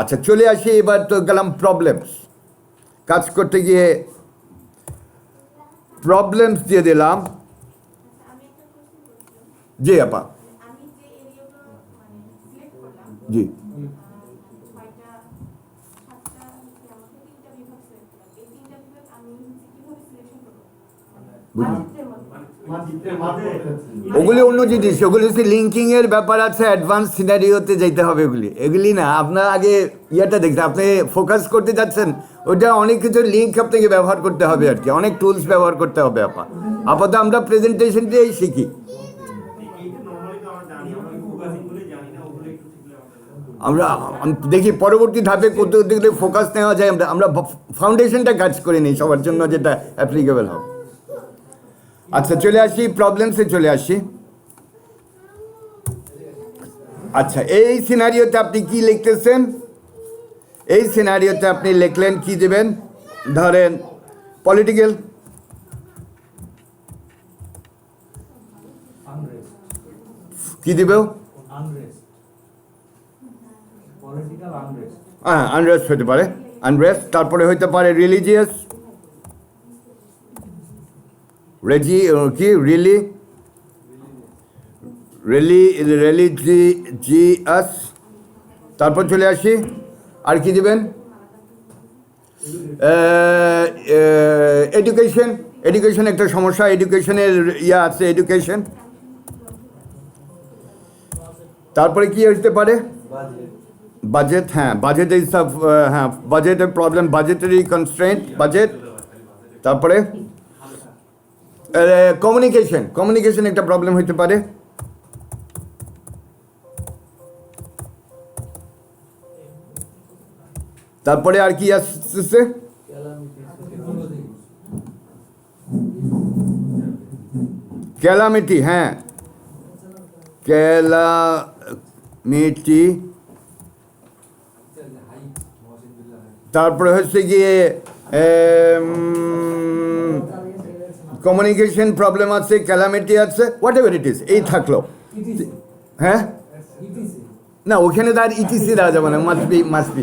আচ্ছা, চলে আসি এবার। তো গেলাম প্রবলেমস, কাজ করতে গিয়ে প্রবলেমস দিয়ে দিলাম। জি আপা, জি ওগুলি অন্য জিনিস, ওগুলি হচ্ছে লিঙ্কিং এর ব্যাপার আছে, অ্যাডভান্স সিনারিওতে যেতে হবে এগুলি না। আপনার আগে ইয়েটা দেখতে, আপনি ফোকাস করতে যাচ্ছেন, ওইটা অনেক কিছু লিঙ্ক আপনাকে ব্যবহার করতে হবে আর কি, অনেক টুলস ব্যবহার করতে হবে। আপাতত আমরা প্রেজেন্টেশনটাই শিখি। আমরা দেখি পরবর্তী ধাপে কত দিকে ফোকাস নেওয়া যায়। আমরা ফাউন্ডেশনটা কাজ করে নিই সবার জন্য, যেটা অ্যাপ্লিকেবল হবে। আচ্ছা, চলে আসি প্রবলেমসে, চলে আসি। আচ্ছা, এই সিনারিওতে আপনি কি লিখতেছেন? এই সিনারিওতে আপনি লিখলেন, কি দেবেন, ধরেন পলিটিক্যাল, কি দিবে, হ্যাঁ আনরেস্ট হতে পারে, আনরেস্ট। তারপরে হইতে পারে রিলিজিয়াস, কি রিলিজিয়াস। তারপর চলে আসি, আর কি দিবেন, এডুকেশন একটা সমস্যা, এডুকেশনের ইয়া আছে, এডুকেশন। তারপরে কি হতে পারে, বাজেট, হ্যাঁ বাজেট ইজ হ্যাঁ বাজেটের প্রবলেম, বাজেটারি কনস্ট্রেন্ট, বাজেট। তারপরে কমিউনিকেশন একটা প্রবলেম হতে পারে। তারপরে আর কি আসছে, ক্যালামিটি, হ্যাঁ ক্যালামিটি। তারপরে হচ্ছে গিয়ে কমিউনিকেশন প্রবলেম আছে, ক্যালামিটি আছে, হোয়াট এভার ইট ইজ, এই থাকলো। হ্যাঁ না, ওখানে তার ইটিসি দেওয়া যাবে না, মাস্ট বি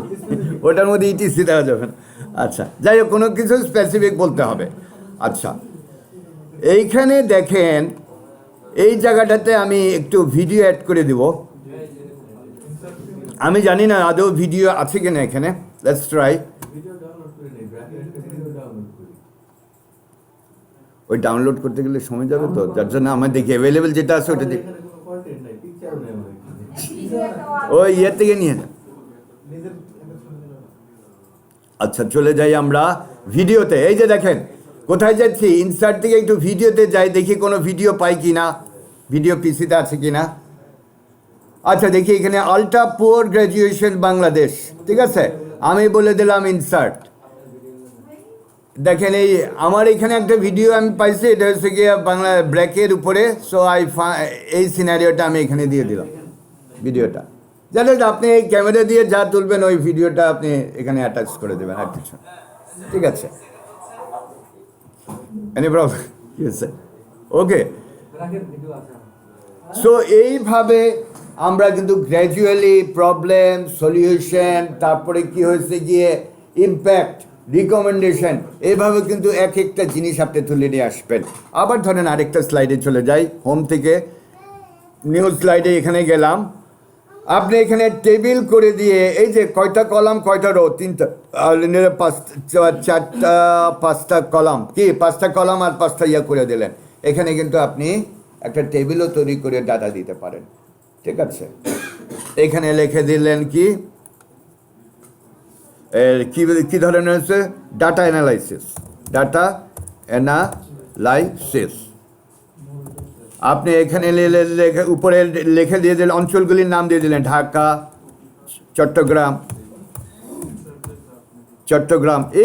ওটার মধ্যে ইটিসি দেওয়া যাবে না। আচ্ছা, যাই হোক, কোনো কিছু স্পেসিফিক বলতে হবে। আচ্ছা, এইখানে দেখেন, এই জায়গাটাতে আমি একটু ভিডিও অ্যাড করে দিব। আমি জানি না আদৌ ভিডিও আছে কিনা এখানে, লেটস ট্রাই। ওই ডাউনলোড করতে গেলে সময় যাবে তো, যার জন্য আমার দেখি অ্যাভেলেবেল যেটা আছে ওটা দেখি, ওই ইয়ে থেকে নিয়ে যান। আচ্ছা, চলে যাই আমরা ভিডিওতে। এই যে দেখেন, কোথায় যাচ্ছি, ইনসার্ট থেকে একটু ভিডিওতে যাই, দেখি কোনো ভিডিও পাই কি না, ভিডিও পিসিতে আছে কি না। আচ্ছা, দেখি এখানে আলট্রা পুয়ার গ্র্যাজুয়েশন বাংলাদেশ, ঠিক আছে, আমি বলে দিলাম ইনসার্ট, দেখেন এই আমার এখানে একটা ভিডিও আমি পাইছি, এটা হচ্ছে গিয়ে বাংলা ব্র্যাকের উপরে। সো এই সিনারিওটা আমি এখানে দিয়ে দিলাম ভিডিওটা। জানেন আপনি এই ক্যামেরা দিয়ে যা তুলবেন ওই ভিডিওটা আপনি এখানে অ্যাটাচ করে দেবেন আর কিছু, ঠিক আছে? Any problem? ওকে। সো এইভাবে আমরা কিন্তু গ্র্যাজুয়ালি প্রবলেম সলিউশন, তারপরে কি হয়েছে গিয়ে ইমপ্যাক্ট, রিকমেন্ডেশন, এইভাবে কিন্তু এক একটা জিনিস আপনি তুলে নিয়ে আসবেন। আবার ধরেন আরেকটা স্লাইডে চলে যাই, হোম থেকে নিউ স্লাইডে এখানে গেলাম। আপনি এখানে টেবিল করে দিয়ে এই যে কয়টা কলাম কয়টা রো, তিনটা, চারটা, পাঁচটা কলাম, কি 5টা কলাম আর 5টা ইয়া করে দিলেন। এখানে কিন্তু আপনি একটা টেবিলও তৈরি করে ডাটা দিতে পারেন, ঠিক আছে? এখানে লিখে দিলেন কি কি ধরনের হচ্ছে ডাটা অ্যানালাইসিস, ডাটা অ্যানালাইসিস। আপনি এখানে উপরে লিখে দিয়ে দিলেন, অঞ্চলগুলির নাম দিয়ে দিলেন ঢাকা, চট্টগ্রাম।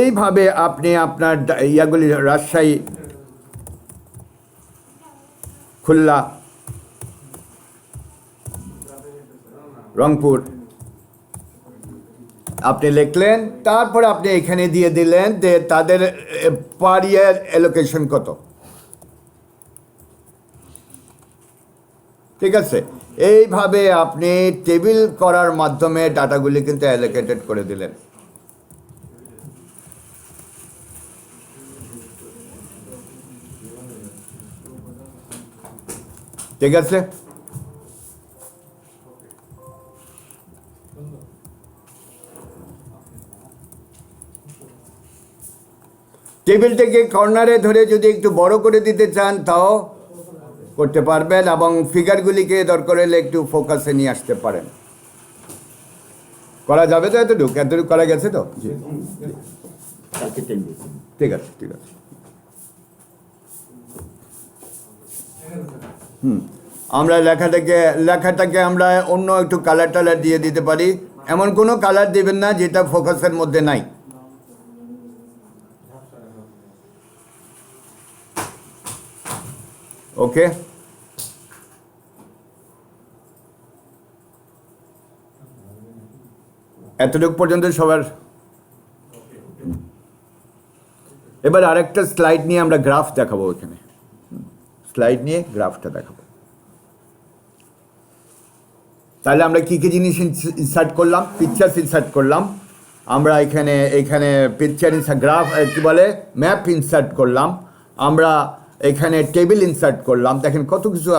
এইভাবে আপনি আপনার ইয়াগুলি, রাজশাহী, খুলনা, রংপুর আপনি লিখলেন। তারপরে আপনি এখানে দিয়ে দিলেন যে তাদের পার ইয়ার অ্যালোকেশন কত, ঠিক আছে? এইভাবে আপনি টেবিল করার মাধ্যমে ডাটাগুলি কিন্তু অ্যালোকেটেড করে দিলেন। ঠিক আছে? টেবিলটাকে কর্নারে ধরে যদি একটু বড় করে দিতে চান তাও করতে পারবেন, এবং ফিগারগুলিকে দরকার হলে একটু ফোকাসে নিয়ে আসতে পারেন। করা যাবে তো? এতটুকু করা গেছে তো? জি, ঠিক আছে, ঠিক আছে। আমরা লেখাটাকে আমরা অন্য একটু কালার টালার দিয়ে দিতে পারি। এমন কোনো কালার দেবেন না যেটা ফোকাসের মধ্যে নাই। ওকে, এতটুকু পর্যন্ত সবার। এবার আরেকটা স্লাইড নিয়ে আমরা গ্রাফ দেখাবো, এখানে স্লাইড নিয়ে গ্রাফটা দেখাবো। তাহলে আমরা কি কি জিনিস ইনসার্ট করলাম? পিকচার্স ইনসার্ট করলাম আমরা, এখানে পিকচার গ্রাফ কি বলে, ম্যাপ ইনসার্ট করলাম আমরা, এখানে টেবিল ইনসার্ট করলাম। দেখেন কত কিছু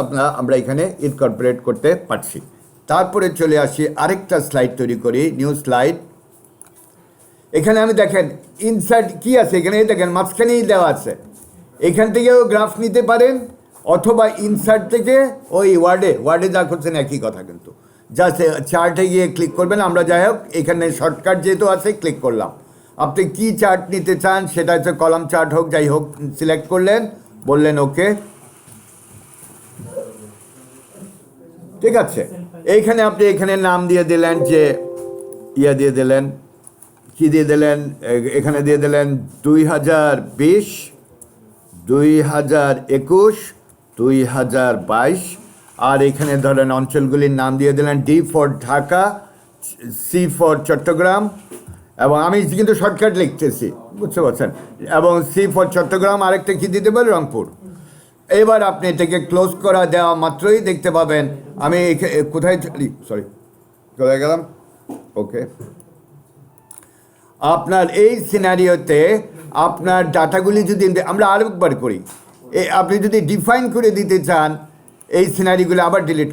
আমরা এখানে ইনকর্পোরেট করতে পারছি। তারপরে চলে আসি আরেকটা স্লাইড তৈরি করি, নিউ স্লাইড। এখানে আমি দেখেন ইনসার্ট কি আছে, এখানে দেখেন মাঝখানেই দেওয়া আছে। এখান থেকেও গ্রাফ নিতে পারেন, অথবা ইনসার্ট থেকে ওই ওয়ার্ডে যা করছেন একই কথা, কিন্তু জাস্ট চার্টে গিয়ে ক্লিক করবেন। আমরা যাই হোক এখানে শর্টকাট যেহেতু আছে ক্লিক করলাম। আপনি কি চার্ট নিতে চান, সেটা হচ্ছে কলাম চার্ট হোক যাই হোক, সিলেক্ট করলেন, বললেন ওকে, ঠিক আছে? এইখানে আপনি এখানে নাম দিয়ে দিলেন, যে দিয়ে দিলেন, কি দিয়ে দিলেন, এখানে দিয়ে দিলেন 2020, 2021, 2022। আর এখানে ধরেন অঞ্চলগুলির নাম দিয়ে দিলেন, D for Dhaka, C for Chattogram, এবং আমি কিন্তু শর্টকাট লিখতেছি, বুঝতে পারছেন, এবং C ফর চট্টগ্রাম, আরেকটা কি দিতে পারি, রংপুর। এবার আপনি এটাকে ক্লোজ করা দেওয়া মাত্রই দেখতে পাবেন আমি কোথায় চলে গেলাম। ওকে, আপনার এই সিনারিওতে আপনার ডাটাগুলি যদি আমরা আরেকবার করি, আপনি যদি ডিফাইন করে দিতে চান এই সিনারিগুলো, আবার ডিলিট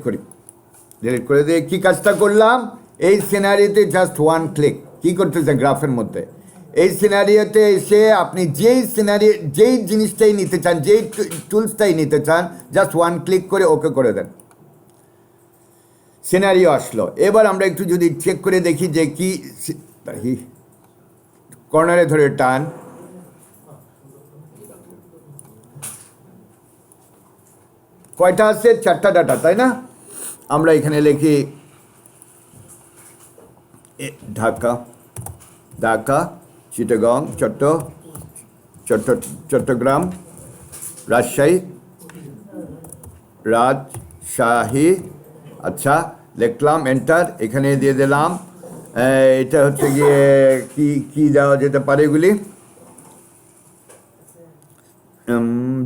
করে দিয়ে কী কাজটা করলাম, এই সিনারিওতে জাস্ট ওয়ান ক্লিক, কী করতেছে গ্রাফের মধ্যে, এই সিনারিওতে এসে আপনি যেই জিনিসটাই নিতে চান, যেই টুলসটাই নিতে চান, জাস্ট ওয়ান ক্লিক করে ওকে করে দেন, সিনারিও আসলো। এবার আমরা একটু যদি চেক করে দেখি যে কি, কর্নারে ধরে টান, কয়টা আছে, 4টা ডাটা, তাই না? আমরা এখানে লিখি ঢাকা, চিটাগং, চট্টগ্রাম, রাজশাহী, রাজশাহী। আচ্ছা, লিখলাম, এন্টার। এখানে দিয়ে দিলাম। এটা হচ্ছে গিয়ে কি কি দেওয়া যেতে পারে এগুলি?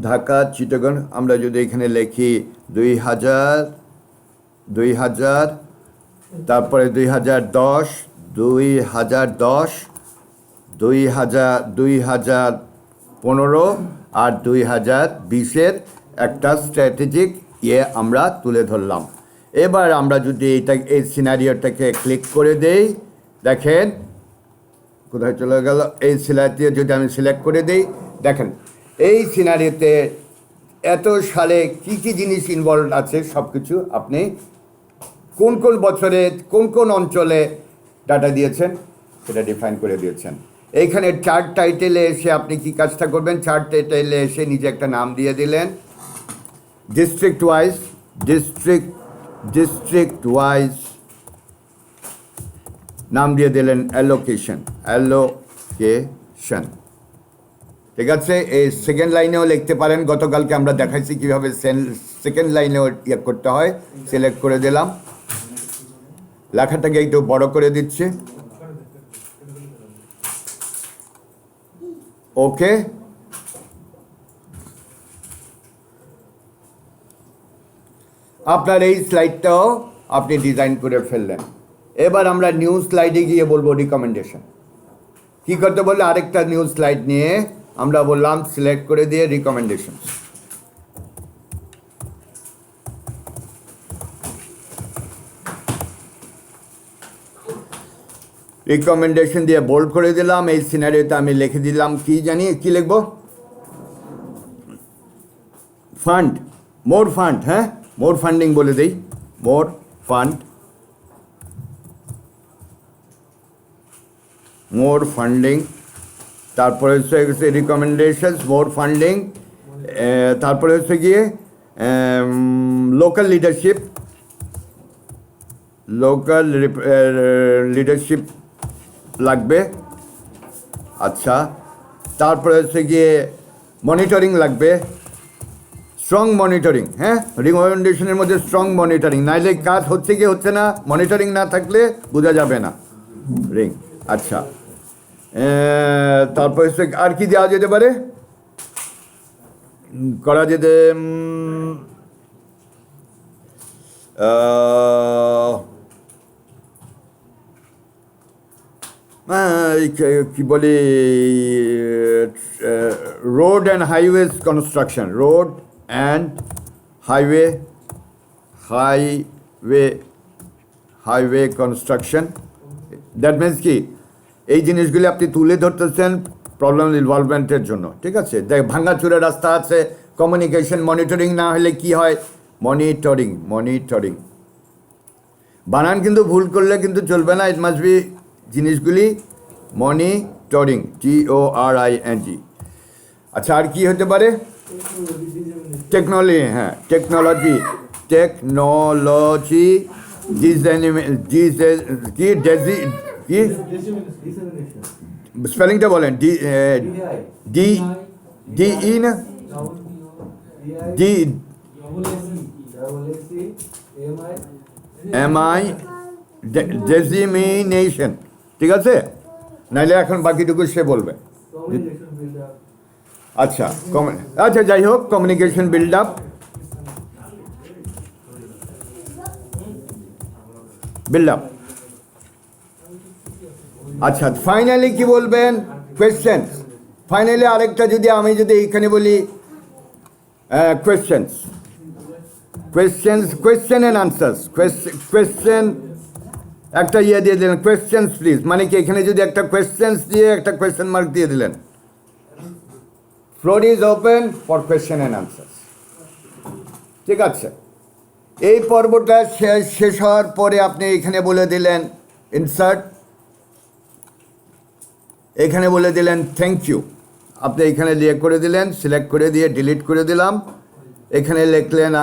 ঢাকা, চিটাগং। আমরা যদি এখানে লিখি 2000, তারপরে 2010, 2015 আর 2020-এর একটা স্ট্র্যাটেজিক আমরা তুলে ধরলাম। এবার আমরা যদি এই সিনারিওটাকে ক্লিক করে দেই, দেখেন কোথায় চলে গেল। এই সিনারিও যদি আমি সিলেক্ট করে দিই, দেখেন এই সিনারিওতে এত সালে কি কি জিনিস ইনভলভ আছে সব কিছু আপনি কোন কোন বছরে কোন কোন অঞ্চলে ডাটা দিয়েছেন সেটা ডিফাইন করে দিয়েছেন। এইখানে চার্ট টাইটেলে এসে আপনি কি কাজটা করবেন, চার্ট টাইটেলে এসে নিজে একটা নাম দিয়ে দিলেন, ডিস্ট্রিক্ট ওয়াইজ নাম দিয়ে দিলেন অ্যালোকেশন। ঠিক আছে। এই সেকেন্ড লাইনেও লিখতে পারেন, গতকালকে আমরা দেখাইছি কীভাবে সেকেন্ড লাইনেও ইয়ে করতে হয়। সিলেক্ট করে দিলাম, লেখাটাকে একটু বড় করে দিচ্ছি। ওকে, আপনার এই স্লাইডটাও আপনি ডিজাইন করে ফেললেন। এবার আমরা নিউ স্লাইডে গিয়ে বলবো রিকমেন্ডেশন। কি করতে বললে আরেকটা নিউ স্লাইড নিয়ে আমরা বললাম সিলেক্ট করে দিয়ে রিকমেন্ডেশন। রিকমেন্ডেশন দিয়ে বোল্ড করে দিলাম। এই সিনারিওতে আমি লিখে দিলাম, কি জানি কি লিখব, ফান্ড, মোর ফান্ড। হ্যাঁ, মোর ফান্ডিং বলে দিই, মোর ফান্ড, মোর ফান্ডিং। তারপরে হচ্ছে রিকমেন্ডেশনস, মোর ফান্ডিং। তারপরে হচ্ছে গিয়ে লোকাল লিডারশিপ লাগবে। আচ্ছা, তারপরে হচ্ছে গিয়ে মনিটরিং লাগবে, স্ট্রং মনিটরিং। হ্যাঁ, রিকমেন্ডেশনের মধ্যে স্ট্রং মনিটরিং, নাইলে কাজ হচ্ছে কি হচ্ছে না, মনিটরিং না থাকলে বোঝা যাবে না। রিং। আচ্ছা, তারপর হচ্ছে আর কি দেওয়া যেতে পারে, করা যেতে কি বলি, road and highways construction, road and highway construction. That means কি, এই জিনিসগুলি আপনি তুলে ধরতেছেন প্রবলেম ইনভলভমেন্টের জন্য। ঠিক আছে, দেখ ভাঙ্গাচুরা রাস্তা আছে, কমিউনিকেশন মনিটরিং না হলে কি হয়, মনিটরিং। বানান কিন্তু ভুল করলে কিন্তু চলবে না, ইট মাস্ট বি জিনিসগুলি মনিটরিং, TORING। আচ্ছা, আর কি হতে পারে, টেকনোলজি। হ্যাঁ, টেকনোলজি, কি স্পেলিংটা বলেন, DE না, MI, ডেজিমিনেশন। ঠিক আছে, নাইলে এখন বাকিটুকু সে বলবে। আচ্ছা, আচ্ছা যাই হোক, কমিউনিকেশন বিল্ড আপ, আচ্ছা, ফাইনালি কি বলবেন, কোয়েশ্চেন। ফাইনালি আরেকটা যদি আমি এইখানে বলি কোয়েশ্চেন অ্যান্ড আনসার্স, কোয়েশ্চেন একটা দিয়ে দিলেন, কোয়েশ্চেন্স প্লিজ, মানে কি এখানে যদি একটা কোয়েশ্চেন্স দিয়ে একটা কোয়েশ্চেন মার্ক দিয়ে দিলেন। Floor is open for question and answers. ঠিক আছে, এই পর্বটা শেষ হওয়ার পরে আপনি এখানে বলে দিলেন ইনসার্ট, এখানে বলে দিলেন থ্যাংক ইউ, আপনি এখানে করে দিলেন, সিলেক্ট করে দিয়ে ডিলিট করে দিলাম। এখানে লিখলেন,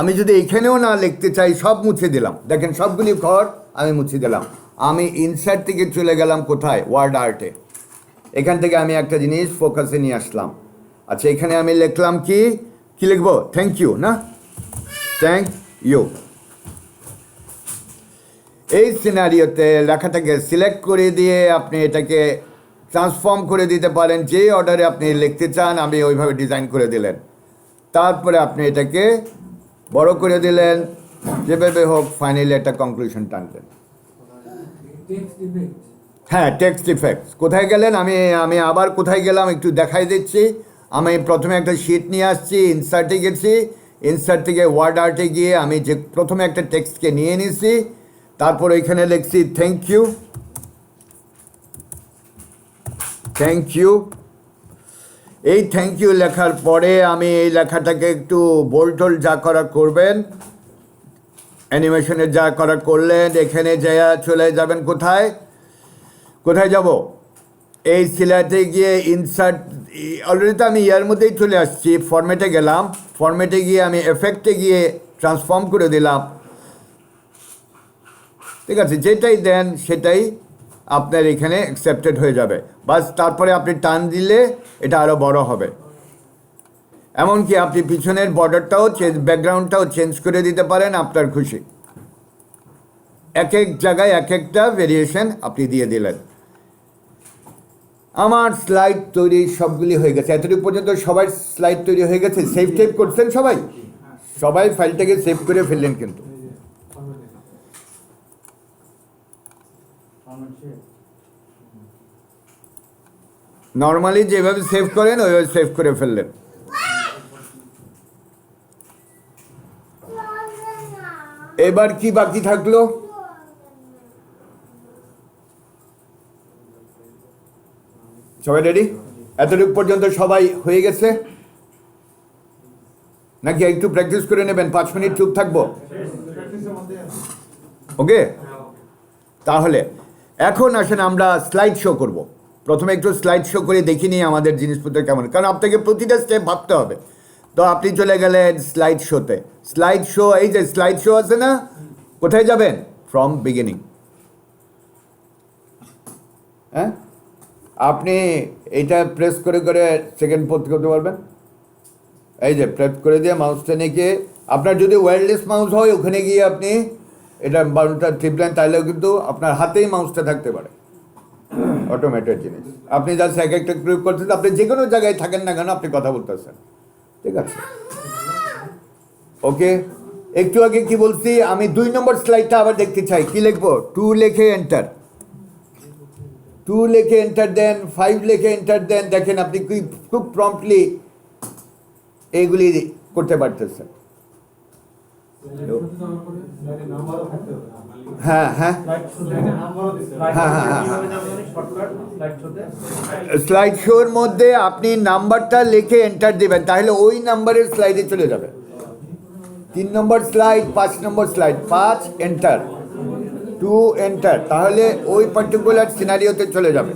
আমি যদি এখানেও না লিখতে চাই, সব মুছে দিলাম। দেখেন সবগুলি ঘর আমি মুছে দিলাম। আমি ইনসার্ট থেকে চলে গেলাম কোথায়, ওয়ার্ড আর্টে। এখান থেকে আমি একটা জিনিস ফোকাসে নিয়ে আসলাম। আচ্ছা, এখানে আমি লিখলাম কি লিখবো? থ্যাংক ইউ, না? Thank you. এই সিনারিওতে লেখাটাকে সিলেক্ট করে দিয়ে আপনি এটাকে ট্রান্সফর্ম করে দিতে পারেন যে অর্ডারে আপনি লিখতে চান, আমি ওইভাবে ডিজাইন করে দিলেন। তারপরে আপনি এটাকে বড় করে দিলেন, যেভাবে হোক ফাইনালি একটা কনক্লুশন টানলেন। হ্যাঁ, টেক্সট ইফেক্টস। কোথায় গেলেন? আমি আবার কোথায় গেলাম একটু দেখাই দিচ্ছি। আমি প্রথমে একটা শিট নিয়ে আসছি, ইনসার্টে গেছি, ইনসার্ট থেকে ওয়ার্ড আর্টে গিয়ে আমি যে প্রথমে একটা টেক্সটকে নিয়ে নিছি, তারপর এখানে লিখছি থ্যাংক ইউ, থ্যাংক ইউ। এই থ্যাংক ইউ লেখার পরে আমি এই লেখাটাকে একটু বোল্ড যা করা করবেন, অ্যানিমেশনের যা করা করলেন, এখানে চলে যাবেন কোথায় যাব? এই সিলেটে গিয়ে ইনসার্ট, অলরেডি তো আমি ইয়ার মধ্যেই চলে আসছি, ফরম্যাটে গেলাম, ফরম্যাটে গিয়ে আমি এফেক্টে গিয়ে ট্রান্সফর্ম করে দিলাম। ঠিক আছে, যেটাই দেন সেটাই আপনার এখানে অ্যাকসেপ্টেড হয়ে যাবে। বাস তারপরে আপনি টান দিলে এটা আরও বড় হবে। এমনকি আপনি পিছনের বর্ডারটাও ব্যাকগ্রাউন্ডটাও চেঞ্জ করে দিতে পারেন আপনার খুশি। এক এক জায়গায় এক একটা ভেরিয়েশন আপনি দিয়ে দিলেন। আমার স্লাইড তৈরি সবগুলি হয়ে গেছে। এতটুকু পর্যন্ত সবাই স্লাইড তৈরি হয়ে গেছে? সেভ টেভ করছেন সবাই ফাইলটাকে সেভ করে ফেললেন কিন্তু। নর্মালি যেভাবে সেভ করেন ওইভাবে সেভ করে ফেললেন। এবার কি বাকি থাকলো? সবাই রেডি? এতটুকু পর্যন্ত সবাই হয়ে গেছে নাকি একটু প্র্যাকটিস করে নেবেন? 5 মিনিট চুপ থাকবো, ওকে? তাহলে এখন আসেন আমরা স্লাইড শো করব। প্রথমে একটু স্লাইড শো করে দেখিনি আমাদের জিনিসপত্র কেমন, কারণ আপনাকে প্রতিটা স্টেপ ভাবতে হবে। তো আপনি চলে গেলেন স্লাইড শোতে। স্লাইড শো, এই যে স্লাইড শো আছে না, কোথায় যাবেন? From beginning. হ্যাঁ, আপনি এইটা প্রেস করে সেকেন্ড করতে পারবেন। এই যে প্রেস করে দিয়ে মাউসটা নিয়ে, আপনার যদি ওয়্যারলেস মাউস হয় ওখানে গিয়ে আপনি এটা বারোটা টিপলেন, তাহলেও কিন্তু আপনার হাতেই মাউসটা থাকতে পারে, অটোমেটেড জিনিস। আপনি জাস্ট এক একটা ক্লিক করতেছেন, আপনি যে কোনো জায়গায় থাকেন না কেন আপনি কথা বলতেছেন। ঠিক আছে, ওকে? একটু আগে কি বলছি, আমি 2 নম্বর স্লাইডটা আবার দেখতে চাই। কি লিখবো? 2 লিখে এন্টার, 2 লিখে এন্টার দেন, 5 লিখে এন্টার দেন। দেখেন আপনি খুব প্রম্পটলি এইগুলি করতে পারতেছেন। হ্যাঁ হ্যাঁ স্লাইড শোর মধ্যে আপনি নাম্বারটা লিখে এন্টার দিবেন, তাহলে ওই নাম্বারের স্লাইডে চলে যাবে। 3 নম্বর স্লাইড, 5 নম্বর স্লাইড, 5 এন্টার, 2 এন্টার, তাহলে ওই পার্টিকুলার সিনারিওতে চলে যাবে।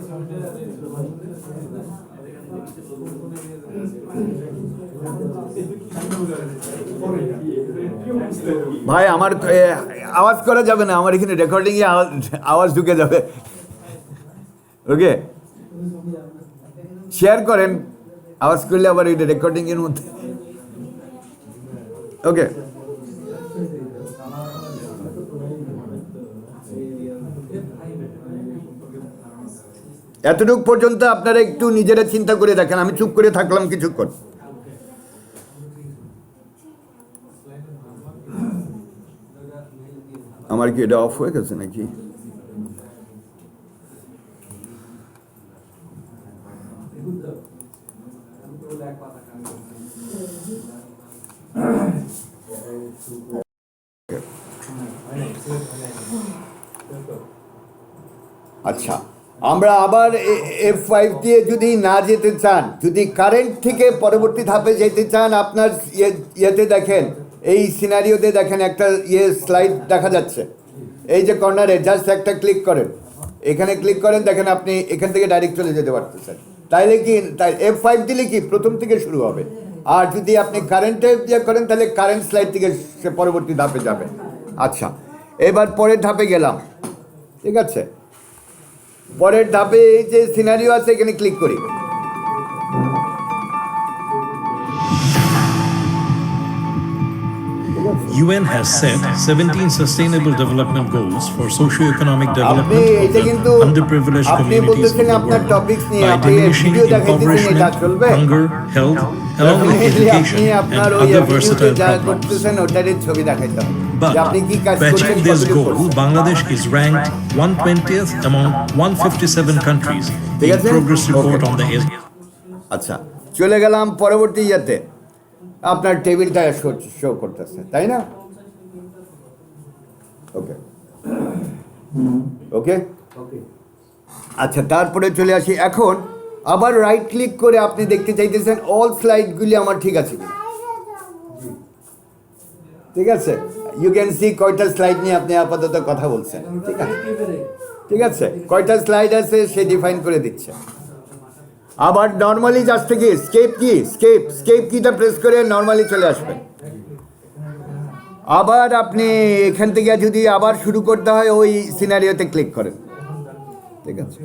ভাই আমার আওয়াজ করা যাবে না, আমার এখানে রেকর্ডিং এ আওয়াজ ঢুকে যাবে। ওকে, শেয়ার করেন, আওয়াজ করলে আবার এটা রেকর্ডিং এর মধ্যে। ওকে, এতটুকু পর্যন্ত আপনারা একটু নিজেরা চিন্তা করে দেখেন। আমি চুপ করে থাকলাম কিছুক্ষণ। আমার কি এটা অফ হয়ে গেছে নাকি? আচ্ছা, আমরা আবার F5 দিয়ে যদি না যেতে চান, যদি কারেন্ট থেকে পরবর্তী ধাপে যেতে চান, আপনার ইয়েতে দেখেন, এই সিনারিওতে দেখেন একটা স্লাইড দেখা যাচ্ছে। এই যে কর্নারে জাস্ট একটা ক্লিক করেন, এখানে ক্লিক করেন, দেখেন আপনি এখান থেকে ডাইরেক্ট চলে যেতে পারতেছেন। তাইলে কি F5 দিলে কি প্রথম থেকে শুরু হবে। আর যদি আপনি কারেন্টে দিয়ে করেন তাহলে কারেন্ট স্লাইড থেকে সে পরবর্তী ধাপে যাবে। আচ্ছা, এবার পরের ধাপে গেলাম। ঠিক আছে, পরের ধাপে এই যে সিনারিও আছে এখানে ক্লিক করি। UN has set 17 Sustainable Development Goals for socio-economic আপনি development of এটা the কিন্তু underprivileged আপনি communities of বলতেছেন the আপনার world টপিকস নিয়ে by আপনি diminishing ভিডিও দেখাইতেছেন, এটা impoverishment, চলবে? hunger, health, along with Definitely education আপনি and আপনার ওই other ভিডিওতে versatile যা problems. করতেছেন ওটারই ছবি দেখাইতে হবে But যে আপনি কি কাজ to করছেন, achieve this কতটুকু goal, করছেন। Bangladesh is ranked 120th among 157 countries ঠিক in আছে? Progress Report Okay. on the আচ্ছা, চলে গেলাম পরবর্তী ইয়াতে। আপনার টেবিলটা শো করতেছে, তাই না? ওকে ওকে আচ্ছা, তারপরে চলে আসি এখন আবার রাইট ক্লিক করে আপনি দেখতে চাইতেছেন অল স্লাইডগুলি আমার ঠিক আছে কি, ঠিক আছে? ইউ ক্যান সি কয়টা স্লাইড নিয়ে আপনি আপাতত কথা বলছেন, ঠিক আছে? ঠিক আছে, কয়টা স্লাইড আছে সে ডিফাইন করে দিচ্ছে। আবার নর্মালি জাস্ট কি স্কেপ কিটা প্রেস করে নর্মালি চলে আসবেন। আবার আপনি এখান থেকে যদি আবার শুরু করতে হয় ওই সিনারিওতে ক্লিক করেন, ঠিক আছে?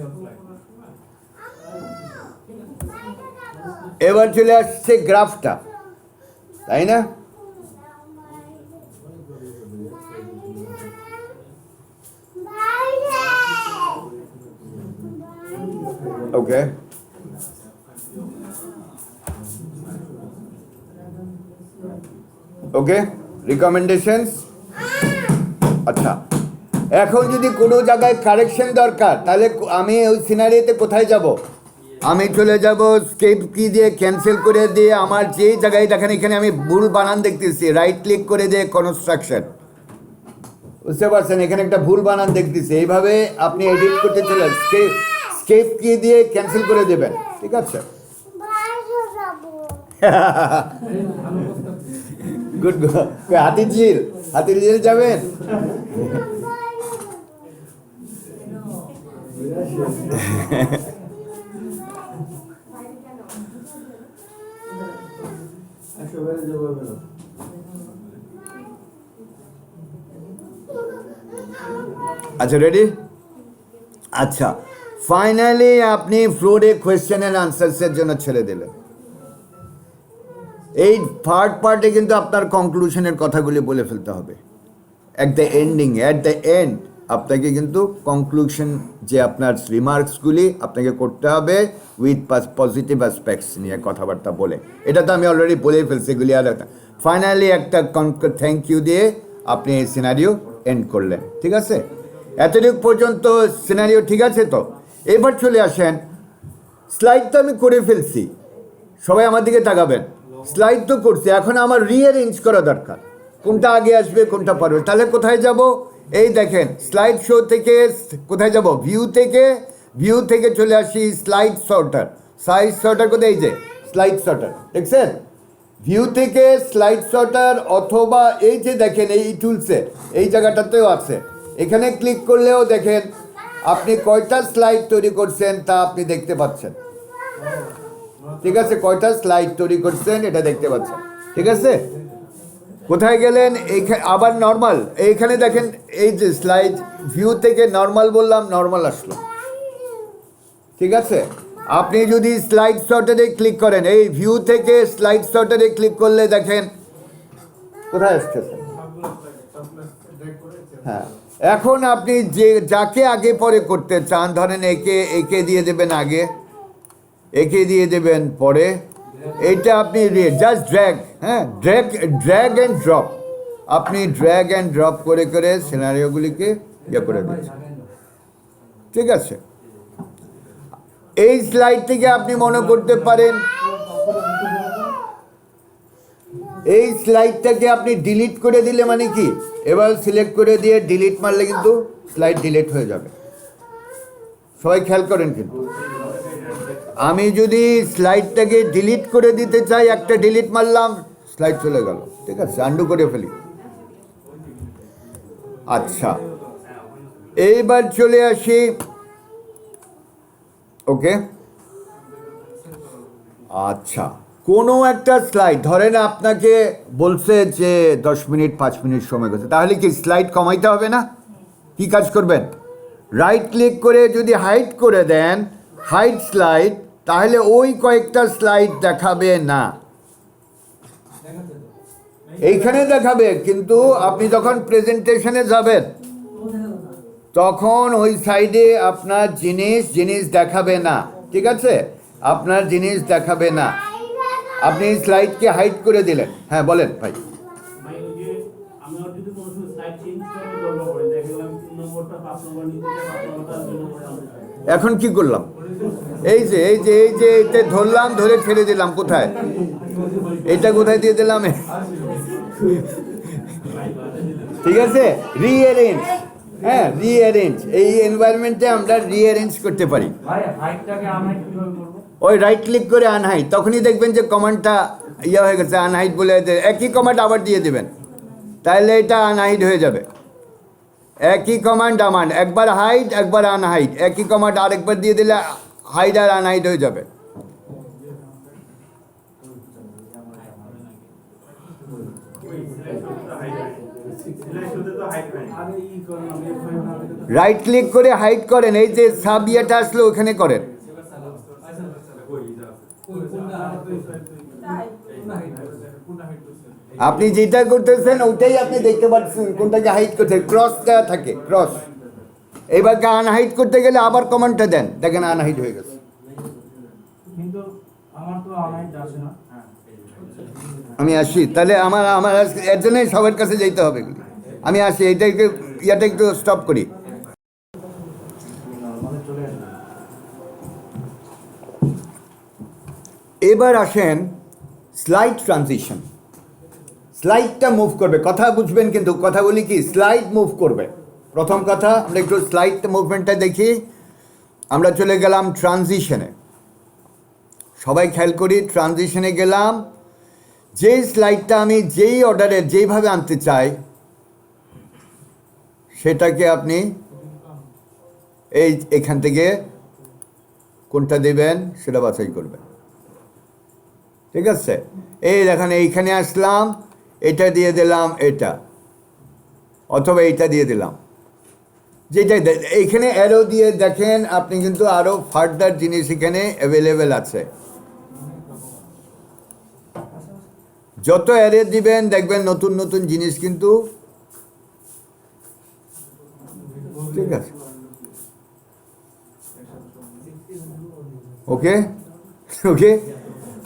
এবার চলে আসছে গ্রাফটা, তাই না? ওকে, ওকে, রিকমেন্ডেশনস। আচ্ছা, এখন যদি কোনো জায়গায় কারেকশন দরকার তাহলে আমি ওই সিনারিতে কোথায় যাব? আমি চলে যাব স্কেপ কি দিয়ে ক্যান্সেল করে দিয়ে আমার যেই জায়গায় দেখেন এখানে আমি ভুল বানান দেখতেছি, রাইট ক্লিক করে দিয়ে কনস্ট্রাকশন, বুঝতে পারছেন? এখানে একটা ভুল বানান দেখতেছি, এইভাবে আপনি এডিট করতে চলে স্কেপ কি দিয়ে ক্যান্সেল করে দেবেন, ঠিক আছে? গুড, হাতির ঝিল যাবেন? আচ্ছা, রেডি? আচ্ছা, ফাইনালি আপনি ফ্লোরে কোয়েশ্চেন এন্ড আনসার্সের জন্য ছেড়ে দিলেন। এই থার্ড পার্টে কিন্তু আপনার কনক্লুশনের কথাগুলি বলে ফেলতে হবে। অ্যাট দ্য এন্ড আপনাকে কিন্তু কনক্লুশন যে আপনার রিমার্কসগুলি আপনাকে করতে হবে উইথ পজিটিভ অ্যাসপেক্টস নিয়ে কথাবার্তা বলে। এটা তো আমি অলরেডি বলেই ফেলছি, এগুলি আর ফাইনালি একটা থ্যাংক ইউ দিয়ে আপনি এই সিনারিও এন্ড করলেন, ঠিক আছে? এতটুকু পর্যন্ত সিনারিও ঠিক আছে তো? এবার চলে আসেন, স্লাইড তো আমি করে ফেলছি, সবাই আমার দিকে তাকাবেন। স্লাইড তো করছি, এখন আমার রিঅ্যারেঞ্জ করা দরকার, কোনটা আগে আসবে কোনটা পরে। তাহলে কোথায় যাব? এই দেখেন স্লাইড শো থেকে কোথায় যাব? ভিউ থেকে চলে আসি স্লাইড সর্টার কোথায়? এই যে স্লাইড সর্টার, দেখছেন? ভিউ থেকে স্লাইড সর্টার, অথবা এই যে দেখেন এই টুলসে এই জায়গাটাতেও আছে, এখানে ক্লিক করলেও দেখেন আপনি কয়টা স্লাইড তৈরি করছেন তা আপনি দেখতে পাচ্ছেন, ঠিক আছে? কয়টা স্লাইড তৈরি করছেন এটা দেখতে পাচ্ছেন, ঠিক আছে? কোথায় গেলেন? এইখানে আবার নর্মাল, এইখানে দেখেন এই যে স্লাইড ভিউ থেকে নর্মাল বললাম, নর্মাল আসলো, ঠিক আছে? আপনি যদি স্লাইড সর্টারে ক্লিক করেন, এই ভিউ থেকে স্লাইড সর্টারে ক্লিক করলে দেখেন কোথায় আসতেছে। হ্যাঁ, এখন আপনি যাকে আগে পরে করতে চান, ধরেন একে দিয়ে দেবেন আগে, একে দিয়ে দেবেন পরে, এটা আপনি জাস্ট ড্র্যাগ অ্যান্ড ড্রপ, আপনি ড্র্যাগ অ্যান্ড ড্রপ করে করে সিনারিওগুলিকে ইয়ে করে দিচ্ছেন, ঠিক আছে? এই স্লাইড থেকে আপনি মনে করতে পারেন এই স্লাইডটাকে আপনি ডিলিট করে দিলে মানে কি, এবার সিলেক্ট করে দিয়ে ডিলিট মারলে কিন্তু স্লাইড ডিলিট হয়ে যাবে। সবাই খেয়াল করেন, কিন্তু আমি যদি স্লাইডটাকে ডিলিট করে দিতে চাই, একটা ডিলিট মারলাম, স্লাইড চলে গেল, ঠিক আছে? আন্ডু করে ফেলি। আচ্ছা, এইবার চলে আসি, ওকে। আচ্ছা, কোনো একটা স্লাইড ধরেন আপনাকে বলছে যে 10 মিনিট 5 মিনিট সময় গেছে, তাহলে কি স্লাইড কমাইতে হবে না? কি কাজ করবেন? রাইট ক্লিক করে যদি হাইড করে দেন, হাইড স্লাইড, তাহলে ওই কয়েকটা স্লাইড দেখাবে না। এইখানে দেখাবে, কিন্তু আপনি যখন প্রেজেন্টেশনে যাবেন তখন ওই সাইডে আপনার জিনিস দেখাবে না, ঠিক আছে? আপনার জিনিস দেখাবে না। আপনি স্লাইডকে হাইড করে দিলেন। হ্যাঁ বলেন ভাই। ভাই ওই যে আমি আর যদি কোনো সময় স্লাইড চেঞ্জ করে দরকার পড়ে দেখলাম 3 নম্বরটা 5 নম্বর নিতে চাই 5 নম্বরটা 2 নম্বরে আনতে চাই। এখন কি করলাম? এই যে এটা ধরলাম, ধরে ছেড়ে দিলাম। কোথায় এটা কোথায় দিয়ে দিলাম? ঠিক আছে, রিঅ্যারেঞ্জ। হ্যাঁ, রিঅ্যারেঞ্জ। এই এনভায়রনমেন্টে আমরা রিঅ্যারেঞ্জ করতে পারি। ভাই হাইটটাকে আমরা কিভাবে করব? ওই রাইট ক্লিক করে আনহাইড, তখনই দেখবেন যে কমান্ডটা ইয়ে হয়ে গেছে, আনহাইড বলে একই কমান্ড আবার দিয়ে দেবেন, তাহলে এটা আনহাইড হয়ে যাবে। একই কমান্ড একবার হাইড একবার আনহাইড, একই কমান্ড আরেকবার দিয়ে দিলে হাইড আর আনহাইড হয়ে যাবে। রাইট ক্লিক করে হাইড করেন, এই যে সাব ইয়েটা আসলো ওখানে করেন। আপনি যেটা করতেছেন ওটাই আপনি দেখতে পাচ্ছেন, কোনটাকে হাইড করতে ক্রস দেওয়া থাকে, ক্রস। এবার আনহাইড করতে গেলে আবার কমান্ডটা দেন, দেখেন আনহাইড হয়ে গেছে। কিন্তু আমার তো হাইট আসে না। আমি আসি, তাহলে আমার এর জন্যই সবার কাছে যেতে হবে। আমি আসি, ইয়াটা একটু স্টপ করি। এবার আসেন স্লাইড ট্রানজিশন। স্লাইডটা মুভ করবে, কথা বুঝবেন কিন্তু, কথা বলি কি, স্লাইড মুভ করবে। প্রথম কথা, আমরা একটু স্লাইড মুভমেন্টটা দেখি। আমরা চলে গেলাম ট্রানজিশনে, সবাই খেয়াল করি, ট্রানজিশনে গেলাম। যেই স্লাইডটা আমি যেই অর্ডারে যেইভাবে আনতে চাই সেটাকে আপনি এখান থেকে কোনটা দেবেন সেটা বাছাই করবেন, ঠিক আছে? এই দেখেন, এইখানে আসলাম, এটা দিয়ে দিলাম, এটা অথবা এইটা দিয়ে দিলাম, যেটা এইখানে অ্যারো দিয়ে দেখেন আপনি কিন্তু আরও ফার্দার জিনিস এখানে অ্যাভেলেবেল আছে। যত অ্যারে দিবেন দেখবেন নতুন নতুন জিনিস কিন্তু, ঠিক আছে? ওকে ওকে,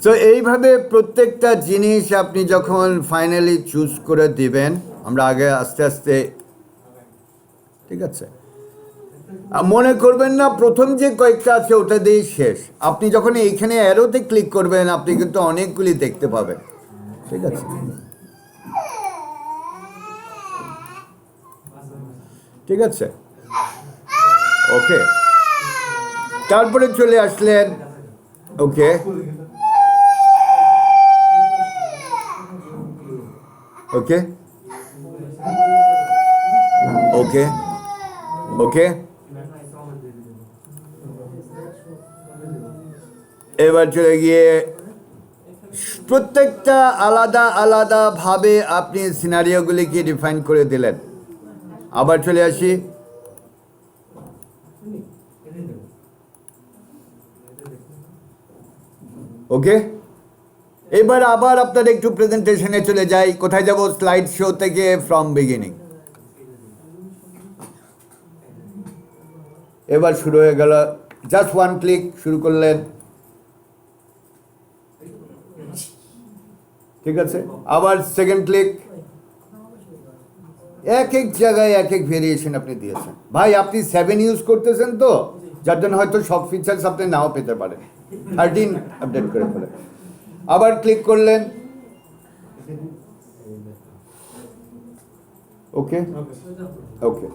তো এইভাবে প্রত্যেকটা জিনিস আপনি যখন ফাইনালি চুজ করে দিবেন, আমরা আগে আস্তে আস্তে, ঠিক আছে? মনে করবেন না প্রথম যে কয়েকটা আছে ওটা দিয়েই শেষ। আপনি যখন এইখানে অ্যারোতে ক্লিক করবেন আপনি কিন্তু অনেকগুলি দেখতে পাবেন, ঠিক আছে? ঠিক আছে, ওকে। তারপরে চলে আসলেন, ওকে, ওকে ওকে ওকে। এবার চলে গিয়ে প্রত্যেকটা আলাদা আলাদাভাবে আপনি সিনারিওগুলিকে ডিফাইন করে দিলেন। আবার চলে আসি, ওকে। এবার আবার আপনার একটু প্রেজেন্টেশনে চলে যাই। কোথায় যাব? স্লাইড শো থেকে ফ্রম বিগিনিং। এবার শুরু হয়ে গেল, জাস্ট ওয়ান ক্লিক শুরু করলেন, ঠিক আছে? আবার সেকেন্ড ক্লিক, এক এক জায়গায় এক এক ভেরিয়েশন আপনি দিয়েছেন। ভাই আপনি 7 ইউজ করতেছেন তো, যার জন্য হয়তো সব ফিচার্স আপনি নাও পেতে পারেন, 13 আপডেট করে ফেলেন। আবার ক্লিক করলেন, ওকে ওকে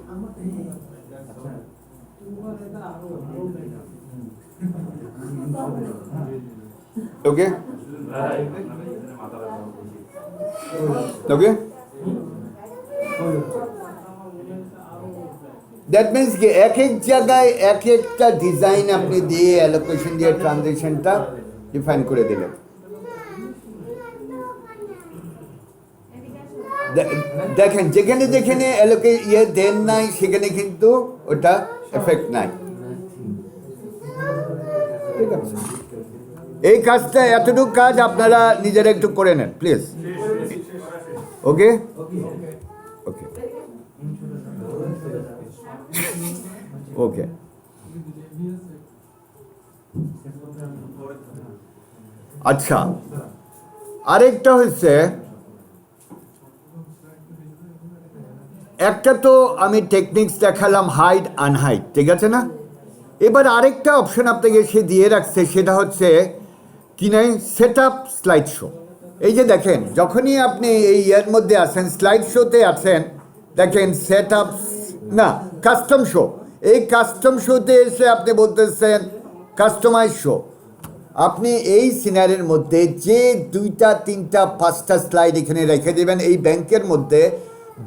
ওকে ওকে। দ্যাট মিনস কি এক এক জায়গায় এক একটা ডিজাইন আপনি দিয়ে অ্যালোকেশন দিয়ে ট্রানজিশনটা ডিফাইন করে দিলেন। দেখেন যেখানে যেখানে দেন নাই সেখানে কিন্তু ওটা এফেক্ট নাই। ঠিক আছে, এই কাজটা এতটুকু কাজ আপনারা নিজেরা একটু করে নেন প্লিজ। ওকে ওকে ওকে। আচ্ছা, আরেকটা হচ্ছে, একটা তো আমি টেকনিক্স দেখালাম হাইড আনহাইড, ঠিক আছে না? এবার আরেকটা অপশন আপনাকে সে দিয়ে রাখছে, সেটা হচ্ছে কি নাই, সেট আপ স্লাইড শো। এই যে দেখেন, যখনই আপনি এই এর মধ্যে আছেন, স্লাইড শোতে আছেন, দেখেন সেট আপ না কাস্টম শো, এই কাস্টম শোতে এসে আপনি বলতেছেন কাস্টমাইজ শো। আপনি এই সিনারির মধ্যে যে 2টা 3টা 5টা স্লাইড এখানে রেখে দেবেন, এই ব্যাংকের মধ্যে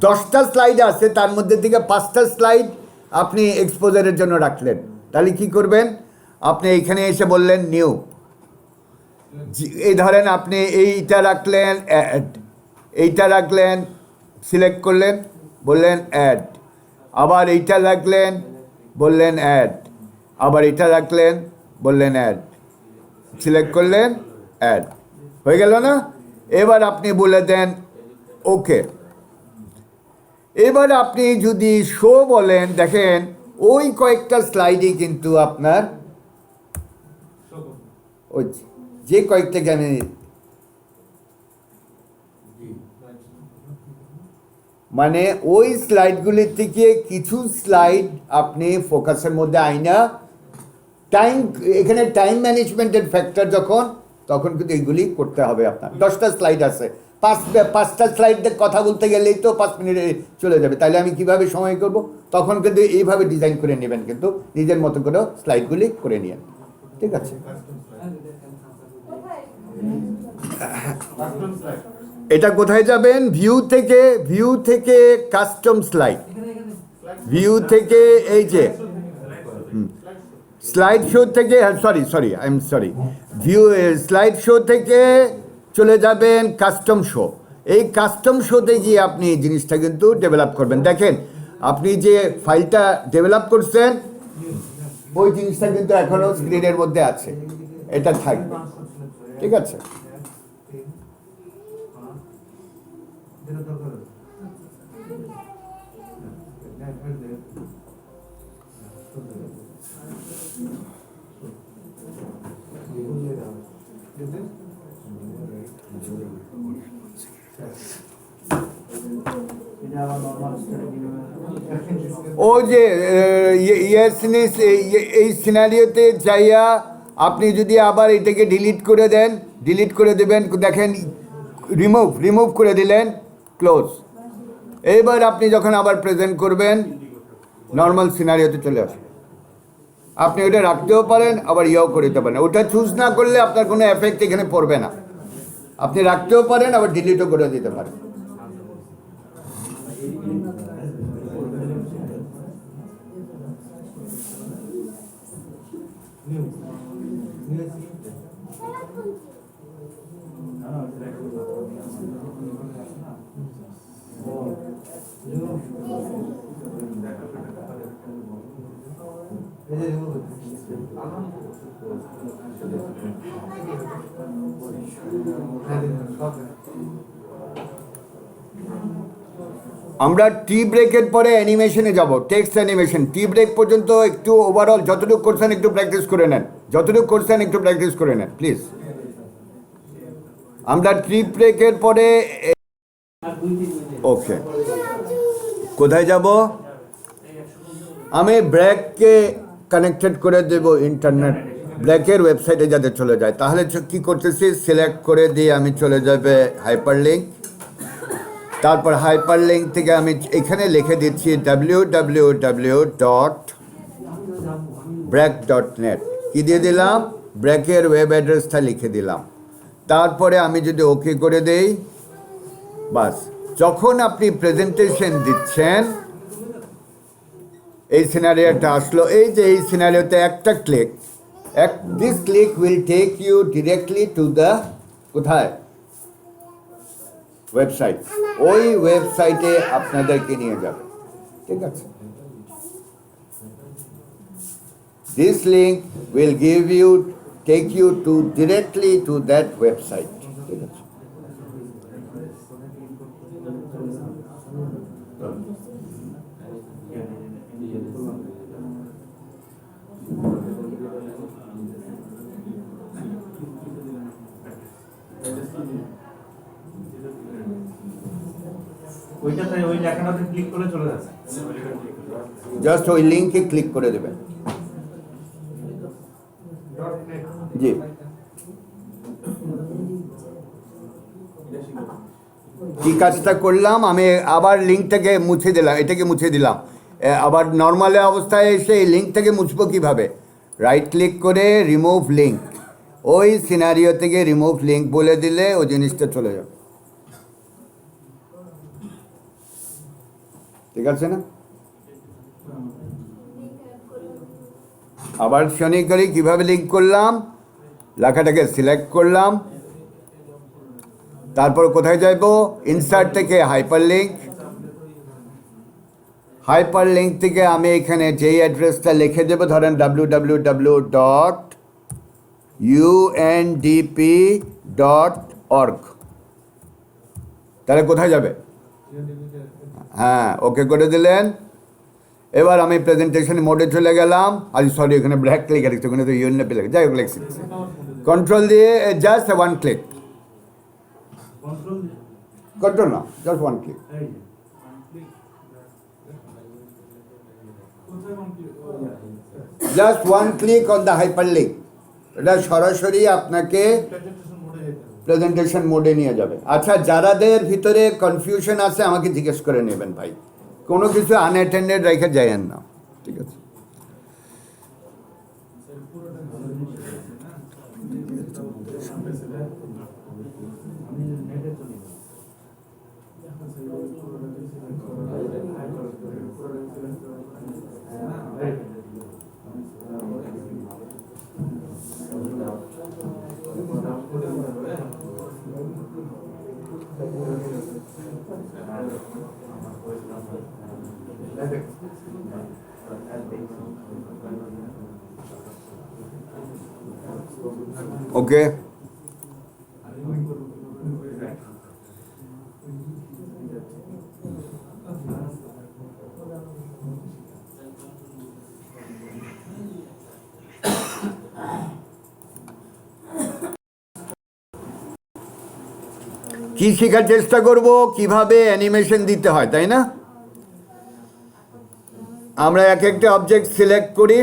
10টা স্লাইড আছে, তার মধ্যে থেকে 5টা স্লাইড আপনি এক্সপোজারের জন্য রাখলেন, তাহলে কি করবেন? আপনি এখানে এসে বললেন নিউ, এই ধরেন আপনি এইটা রাখলেন অ্যাড, এইটা রাখলেন, সিলেক্ট করলেন, বললেন অ্যাড, আবার এইটা রাখলেন, বললেন অ্যাড, আবার এটা রাখলেন, বললেন অ্যাড, সিলেক্ট করলেন, অ্যাড, হয়ে গেল না? এবার আপনি বলে দেন ওকে। এবার আপনি যদি শো বলেন, দেখেন ওই কয়েকটা স্লাইডই কিন্তু আপনার ওই যে কয়েকটাকে আমি মানে ওই স্লাইডগুলির থেকে কিছু স্লাইড আপনি ফোকাসের মধ্যে আইনা টাইম, এখানে টাইম ম্যানেজমেন্টের ফ্যাক্টর যখন, তখন কিন্তু এইগুলি করতে হবে আপনার। 10টা স্লাইড আছে, 5টা স্লাইডের কথা বলতে গেলেই তো 5 মিনিটে চলে যাবে, তাহলে আমি কিভাবে সময় করব? তখন কিন্তু এইভাবে ডিজাইন করে নেবেন, কিন্তু নিজের মতো করে স্লাইডগুলি করে নিয়েন, ঠিক আছে? এটা কোথায় যাবেন? ভিউ থেকে কাস্টম স্লাইড, ভিউ থেকে এই যে স্লাইড শো থেকে, ভিউ স্লাইড শো থেকে চলে যাবেন কাস্টম শো। এই কাস্টম শোতে গিয়ে আপনি এই জিনিসটা কিন্তু ডেভেলপ করবেন। দেখেন আপনি যে ফাইলটা ডেভেলপ করছেন, ওই জিনিসটা কিন্তু এখনো স্ক্রিনের মধ্যে আছে, এটা থাকবে, ঠিক আছে? ও যে এই সিনারিওতে যাইয়া আপনি যদি আবার এটাকে ডিলিট করে দেন, ডিলিট করে দেবেন, দেখেন রিমুভ করে দিলেন, ক্লোজ। এইবার আপনি যখন আবার প্রেজেন্ট করবেন, নর্মাল সিনারিওতে চলে আসবে। আপনি ওটা রাখতেও পারেন, আবার ইয়েও করে দিতে পারেন। ওটা চুজ না করলে আপনার কোনো এফেক্ট এখানে পড়বে না। আপনি রাখতেও পারেন, আবার ডিলিটও করে দিতে পারেন। আমরা টি ব্রেকের পরে অ্যানিমেশনে যাব, টেক্সট অ্যানিমেশন। টি ব্রেক পর্যন্ত একটু ওভারঅল যতটুকু করছেন একটু প্র্যাকটিস করে নেন, প্লিজ। আমরা টি ব্রেকের পরে ওকে, কোথায় যাব? আমি ব্র্যাককে কানেক্টেড করে দেব ইন্টারনেট, ব্র্যাকের ওয়েবসাইটে যাতে চলে যায়। তাহলে কি করতেছি, সিলেক্ট করে দিয়ে আমি চলে যাবে হাইপারলিঙ্ক, তারপর হাইপারলিঙ্ক থেকে আমি এখানে লিখে দিচ্ছি www.brack.net, কি দিয়ে দিলাম, ব্র্যাকের ওয়েব অ্যাড্রেসটা লিখে দিলাম। তারপরে আমি যদি ওকে করে দেই, বাস, যখন আপনি প্রেজেন্টেশন দিচ্ছেন, এই সিনারিওটা আসলো। এই যে এই সিনারিওতে একটা click, this click will take you directly to the কোথায়, ওয়েবসাইট। ওই ওয়েবসাইটে আপনাদেরকে নিয়ে যাবে, ঠিক আছে? This link will take you to directly to that website. ঠিক আছে? ওইটাতে ওই লেখাটাতে ক্লিক করলে চলে যাচ্ছে। জাস্ট ওই লিঙ্কে ক্লিক করে দেবেন। জি, কি কাজটা করলাম, আমি আবার লিঙ্কটাকে মুছে দিলাম, এটাকে মুছে দিলাম। আবার নর্মাল অবস্থায় এসে এই লিঙ্কটাকে মুছবো কিভাবে? রাইট ক্লিক করে রিমুভ লিঙ্ক, ওই সিনারিও থেকে রিমুভ লিঙ্ক বলে দিলে ওই জিনিসটা চলে যাবে। ঠিক আছে না? আবার শনি করি কিভাবে লিঙ্ক করলাম, লেখাটাকে সিলেক্ট করলাম, তারপর কোথায় যাইব? ইনসার্ট থেকে হাইপার লিঙ্ক, হাইপার লিঙ্ক থেকে আমি এখানে যেই অ্যাড্রেসটা লিখে দেবো, ধরেন www.undp.org, তাহলে কোথায় যাবে? হ্যাঁ, ওকে করে দিলেন। এবার আমি প্রেজেন্টেশন মোডে চলে গেলাম। সরি, এখানে ব্ল্যাক ক্লিক আছে, ওখানে তো ইউএনপি লেখা, যাই হোক লিখছি। কন্ট্রোল দিয়ে জাস্ট ওয়ান ক্লিক, কন্ট্রোল না, just one click. Just one click on the hyper link, এটা সরাসরি আপনাকে প্রেজেন্টেশন মোডে নিয়ে যাবে। আচ্ছা, যারাদের ভিতরে কনফিউশন আছে আমাকে জিজ্ঞেস করে নেবেন ভাই, কোনো কিছু আনঅ্যাটেন্ডেড রেখে যায়েন না, ঠিক আছে? ওকে, কি শেখার চেষ্টা করব, কিভাবে অ্যানিমেশন দিতে হয়, তাই না? আমরা এক একটা অবজেক্ট সিলেক্ট করি,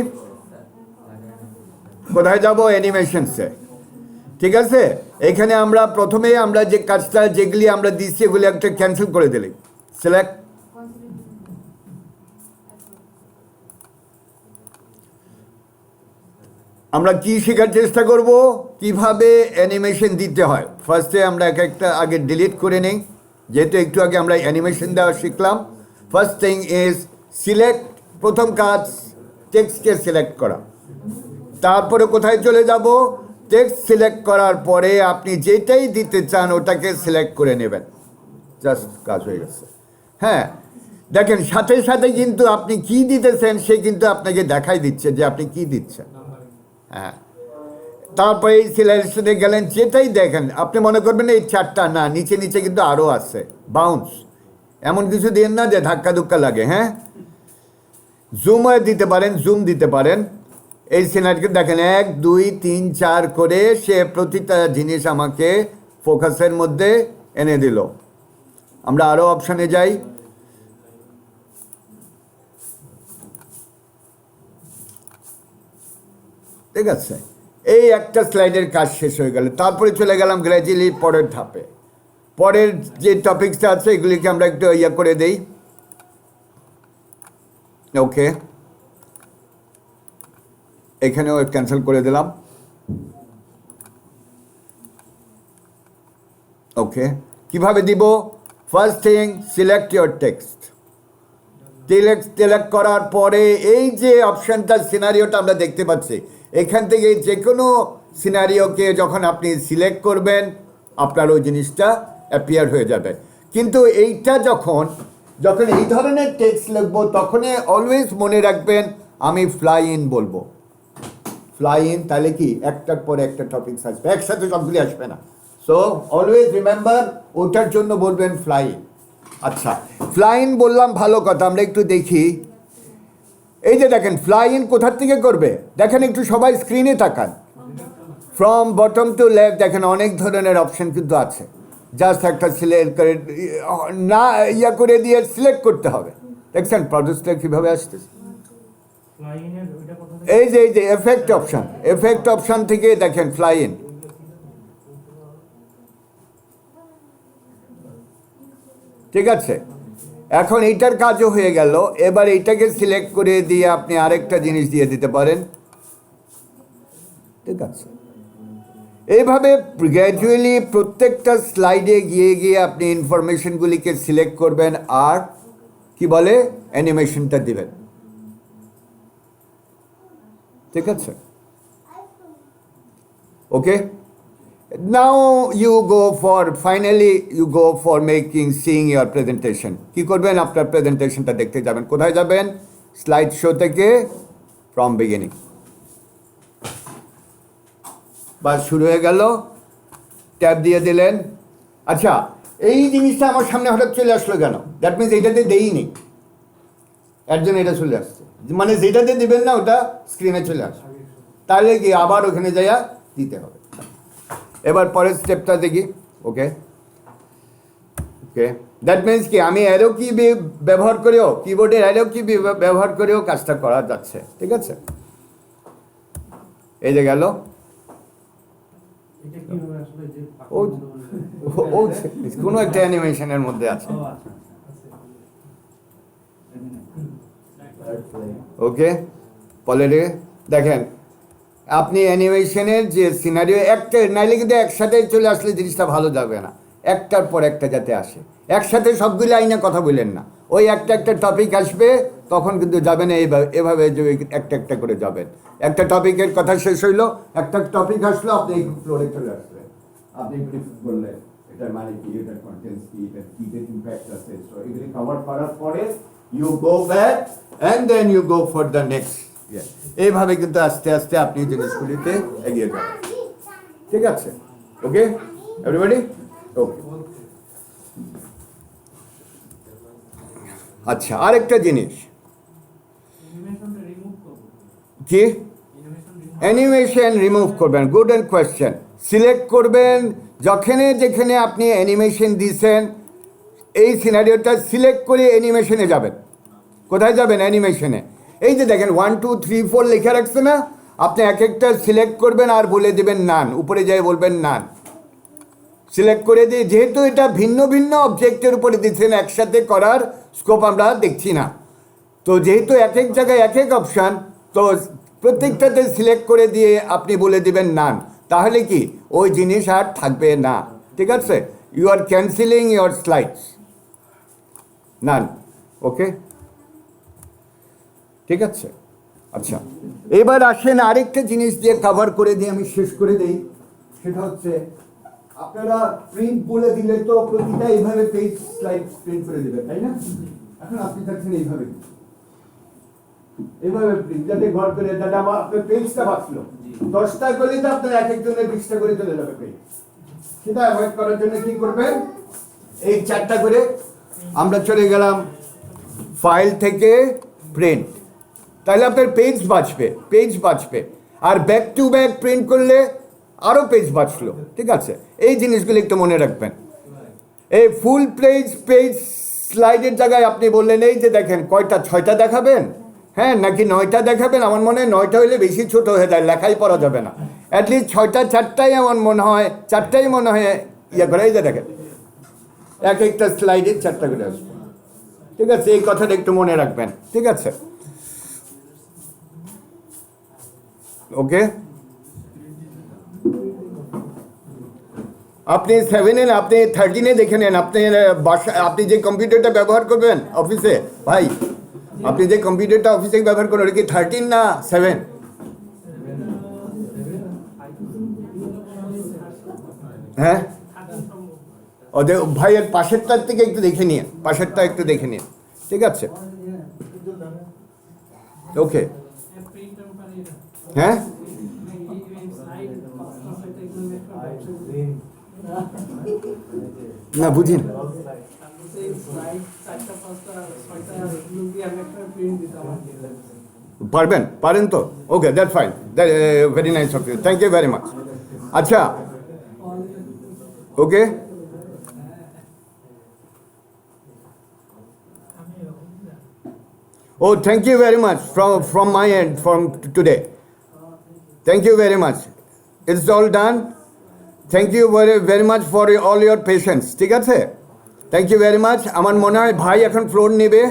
কোথায় যাব? অ্যানিমেশনসে। ঠিক আছে, এখানে আমরা প্রথমে আমরা যে কাজটা যেগুলি আমরা দিচ্ছি এগুলি একটা ক্যান্সেল করে দিলি, সিলেক্ট। আমরা কি শেখার চেষ্টা করব, কিভাবে অ্যানিমেশন দিতে হয়। ফার্স্টে আমরা এক একটা আগে ডিলিট করে নিই, যেহেতু একটু আগে আমরা অ্যানিমেশন দেওয়া শিখলাম। ফার্স্ট থিং ইজ সিলেক্ট, প্রথম কাজ টেক্সটকে সিলেক্ট করা। তারপরে কোথায় চলে যাব? টেক্সট সিলেক্ট করার পরে আপনি যেটাই দিতে চান ওটাকে সিলেক্ট করে নেবেন, জাস্ট কাজ হয়ে গেছে। হ্যাঁ, দেখেন সাথে সাথে কিন্তু আপনি কি দিতেছেন সে কিন্তু আপনাকে দেখাই দিচ্ছে যে আপনি কি দিচ্ছেন। হ্যাঁ, তারপরে এই সিলেকশনে গেলেন, যেটাই দেখেন আপনি মনে করবেন এই চারটা না, নিচে নিচে কিন্তু আরও আছে, বাউন্স, এমন কিছু দিন না যে ধাক্কা ধুক্কা লাগে। হ্যাঁ, জুমও দিতে পারেন, জুম দিতে পারেন। এই সিনারিকে দেখেন 1 2 3 4 করে সে প্রতিটা জিনিস আমাকে ফোকাসের মধ্যে এনে দিল। আমরা আরও অপশানে যাই, ঠিক আছে, এই একটা স্লাইডের কাজ শেষ হয়ে গেল। তারপরে চলে গেলাম গ্র্যাজুয়ালি পরের ধাপে। পরের যে টপিকসটা আছে এগুলিকে আমরা একটু ইয়ে করে দেই। ওকে, এখানেও ক্যান্সেল করে দিলাম। ওকে, কিভাবে দিব? First thing select your text. Select করার পরে এই যে অপশানটা সিনারিওটা আমরা দেখতে পাচ্ছি, এখান থেকে যে কোনো সিনারিওকে যখন আপনি সিলেক্ট করবেন আপনার ওই জিনিসটা অ্যাপিয়ার হয়ে যাবে। কিন্তু এইটা যখন এই ধরনের টেক্সট লিখবো তখনই অলওয়েজ মনে রাখবেন আমি ফ্লাই ইন বলবো, ফ্লাই ইন, তাহলে কি একটার পরে একটা টপিক আসবে, একসাথে সবগুলি আসবে না। সো অলওয়েজ রিমেম্বার ওটার জন্য বলবেন ফ্লাই ইন। আচ্ছা, ফ্লাই ইন বললাম, ভালো কথা। আমরা একটু দেখি, এই যে দেখেন ফ্লাই ইন কোথার থেকে করবে, দেখেন একটু সবাই স্ক্রিনে তাকান। ফ্রম বটম টু লেফট দেখেন অনেক ধরনের অপশন কিন্তু আছে। জাস্ট একটা সিলেক্ট করে না ইয়া করে দিয়ে সিলেক্ট করতে হবে। দেখছেন প্রসেসটা কীভাবে আসতেছে। ফ্লাইনের ওইটা কথা এই যে এফেক্ট অপশন থেকে দেখেন ফ্লাই ইন। ঠিক আছে, এখন এইটার কাজও হয়ে গেল। এবার এইটাকে সিলেক্ট করে দিয়ে আপনি আরেকটা জিনিস দিয়ে দিতে পারেন। ঠিক আছে, এইভাবে গ্র্যাজুয়ালি প্রত্যেকটা স্লাইডে গিয়ে গিয়ে আপনি ইনফরমেশনগুলিকে সিলেক্ট করবেন আর কি বলে অ্যানিমেশনটা দিবেন। ঠিক আছে, okay. Now you go for finally you go for seeing your presentation. কি করবেন, আপনার প্রেজেন্টেশনটা দেখতে যাবেন। কোথায় যাবেন, স্লাইড শো থেকে ফ্রম বিগিনিং। বাস শুরু হয়ে গেল, ট্যাব দিয়ে দিলেন। আচ্ছা, এই জিনিসটা আমার সামনে হঠাৎ চলে আসলো কেন? দ্যাট মিনস এইটাতে দেইনি, এর জন্য এটা চলে আসছে। মানে যেটাতে দিবেন না ওটা স্ক্রিনে চলে আসবে, তাহলে কি আবার ওখানে যাইয়া দিতে হবে। এবার পরের স্টেপটা দেখি। ওকে ওকে, দ্যাট মিনস কি আমি অ্যারো কি ব্যবহার করেও, কিবোর্ডের অ্যারো কি ব্যবহার করেও কাজটা করা যাচ্ছে। ঠিক আছে, এই যে গেল। এটা কিভাবে আসলে যে ও ও কোনো একটা অ্যানিমেশনের মধ্যে আছে। ও আচ্ছা ওকে, পলেরে দেখেন আপনি অ্যানিমেশনের যে সিনারিও একটা নাইলে কিন্তু একসাথে চলে আসলে জিনিসটা ভালো যাবে না। একটার পর একটা যাতে আসে, একসাথে সবগুলো আইনে কথা বললেন না। ওই একটা টপিক আসবে, তখন কিন্তু যাবেন এভাবে যে একটা একটা করে যাবেন। একটা টপিকের কথা শেষ হইলো, একটা টপিক আসলো, আপনি এই ফ্লোরে চলে আসলেন, আপনি বললেন এটার মানে কি, এটার কন্টেন্টস কি, এটার কি যে ইম্প্যাক্ট আছে। সো এগুলি কভার করার পরে you go back and then you go for the next. এইভাবে কিন্তু আস্তে আস্তে আপনি জিনিসগুলিতে এগিয়ে যাবেন। ঠিক আছে, ওকে এভরিবডি, ওকে। আচ্ছা, আরেকটা জিনিস অ্যানিমেশনটা রিমুভ করব। কি, অ্যানিমেশন অ্যানিমেশন রিমুভ করবেন। Good and question. সিলেক্ট করবেন যেখানে আপনি অ্যানিমেশন দিয়েছেন, এই সিনারিওটা সিলেক্ট করে অ্যানিমেশনে যাবেন। কোথায় যাবেন, অ্যানিমেশনে। এই যে দেখেন 1 2 3 4 লেখা রাখছে না, আপনি এক একটা সিলেক্ট করবেন আর বলে দেবেন নান, উপরে যাই বলবেন নান। সিলেক্ট করে দিয়ে, যেহেতু এটা ভিন্ন ভিন্ন অবজেক্টের উপরে দিচ্ছেন, একসাথে করার স্কোপ আমরা দেখছি না। তো যেহেতু এক এক জায়গায় এক এক অপশান, তো প্রত্যেকটাতে সিলেক্ট করে দিয়ে আপনি বলে দিবেন নান। তাহলে কি ওই জিনিস আর থাকবে না। ঠিক আছে, you are cancelling your slides, none. Okay, ঠিক আছে। আচ্ছা, এবার আসেন আরেকটা জিনিস দিয়ে কভার করে দিয়ে আমি শেষ করে দিই। সেটা হচ্ছে আপনারা প্রিন্ট বলে দিলে তো প্রতিটা এইভাবে পেজ স্লাইড প্রিন্ট করে দেবেন, তাই না? এখন আপনি চাচ্ছেন এইভাবে প্রিন্ট, যাতে ঘর করে যাতে আমার আপনার পেজটা বাঁচলো। 10টা করলে তো আপনার এক একজনের 20টা করে চলে যাবে পেজ। সেটা অ্যাভয়েড করার জন্য কি করবেন, এই 4টা করে আমরা চলে গেলাম ফাইল থেকে প্রিন্ট, তাহলে আপনার পেজ বাঁচবে। আর ব্যাক টু ব্যাক প্রিন্ট করলে আরও পেজ বাঁচলো। ঠিক আছে, এই জিনিসগুলো একটু মনে রাখবেন। এই ফুল পেজ স্লাইডের জায়গায় আপনি বললেন, এই যে দেখেন কয়টা, 6টা দেখাবেন, হ্যাঁ, নাকি 9টা দেখাবেন। আমার মনে হয় 9টা হইলে বেশি ছোট হয়ে যায়, লেখাই পড়া যাবে না। অ্যাটলিস্ট 6টা, 4টাই আমার মনে হয়, 4টাই মনে হয় ইয়ে করে। এই যে দেখেন এক একটা স্লাইডে 4টা করে আসবে। ঠিক আছে, এই কথাটা একটু মনে রাখবেন। ঠিক আছে, ওকে। আপনি 7-এ, আপনি 13-এ দেখে নেন। আপনি যে কম্পিউটারটা ব্যবহার করবেন অফিসে, ভাই আপনি যে কম্পিউটারটা অফিসে ব্যবহার করবেন, ওটা কি 13 না 7? হ্যাঁ, ওদের ভাইয়ের পাশেরটার থেকে একটু দেখে নিন, পাশেরটা একটু দেখে নিন। ঠিক আছে, ওকে। হ্যাঁ, না বুঝি না। সেই স্লাইড 4টা 5টা 6টা এগুলো কি আমি একটা প্রিন্ট দিতে আমার কি লাগছে পারেন তো? Okay, that fine, that very nice of you, thank you very much. আচ্ছা, okay, oh thank you very much from my end from today, thank you very much, it's all done, thank you very much for all your patience, ঠিক আছে, thank you very much. আমার মনে হয় ভাই এখন floor নেবে।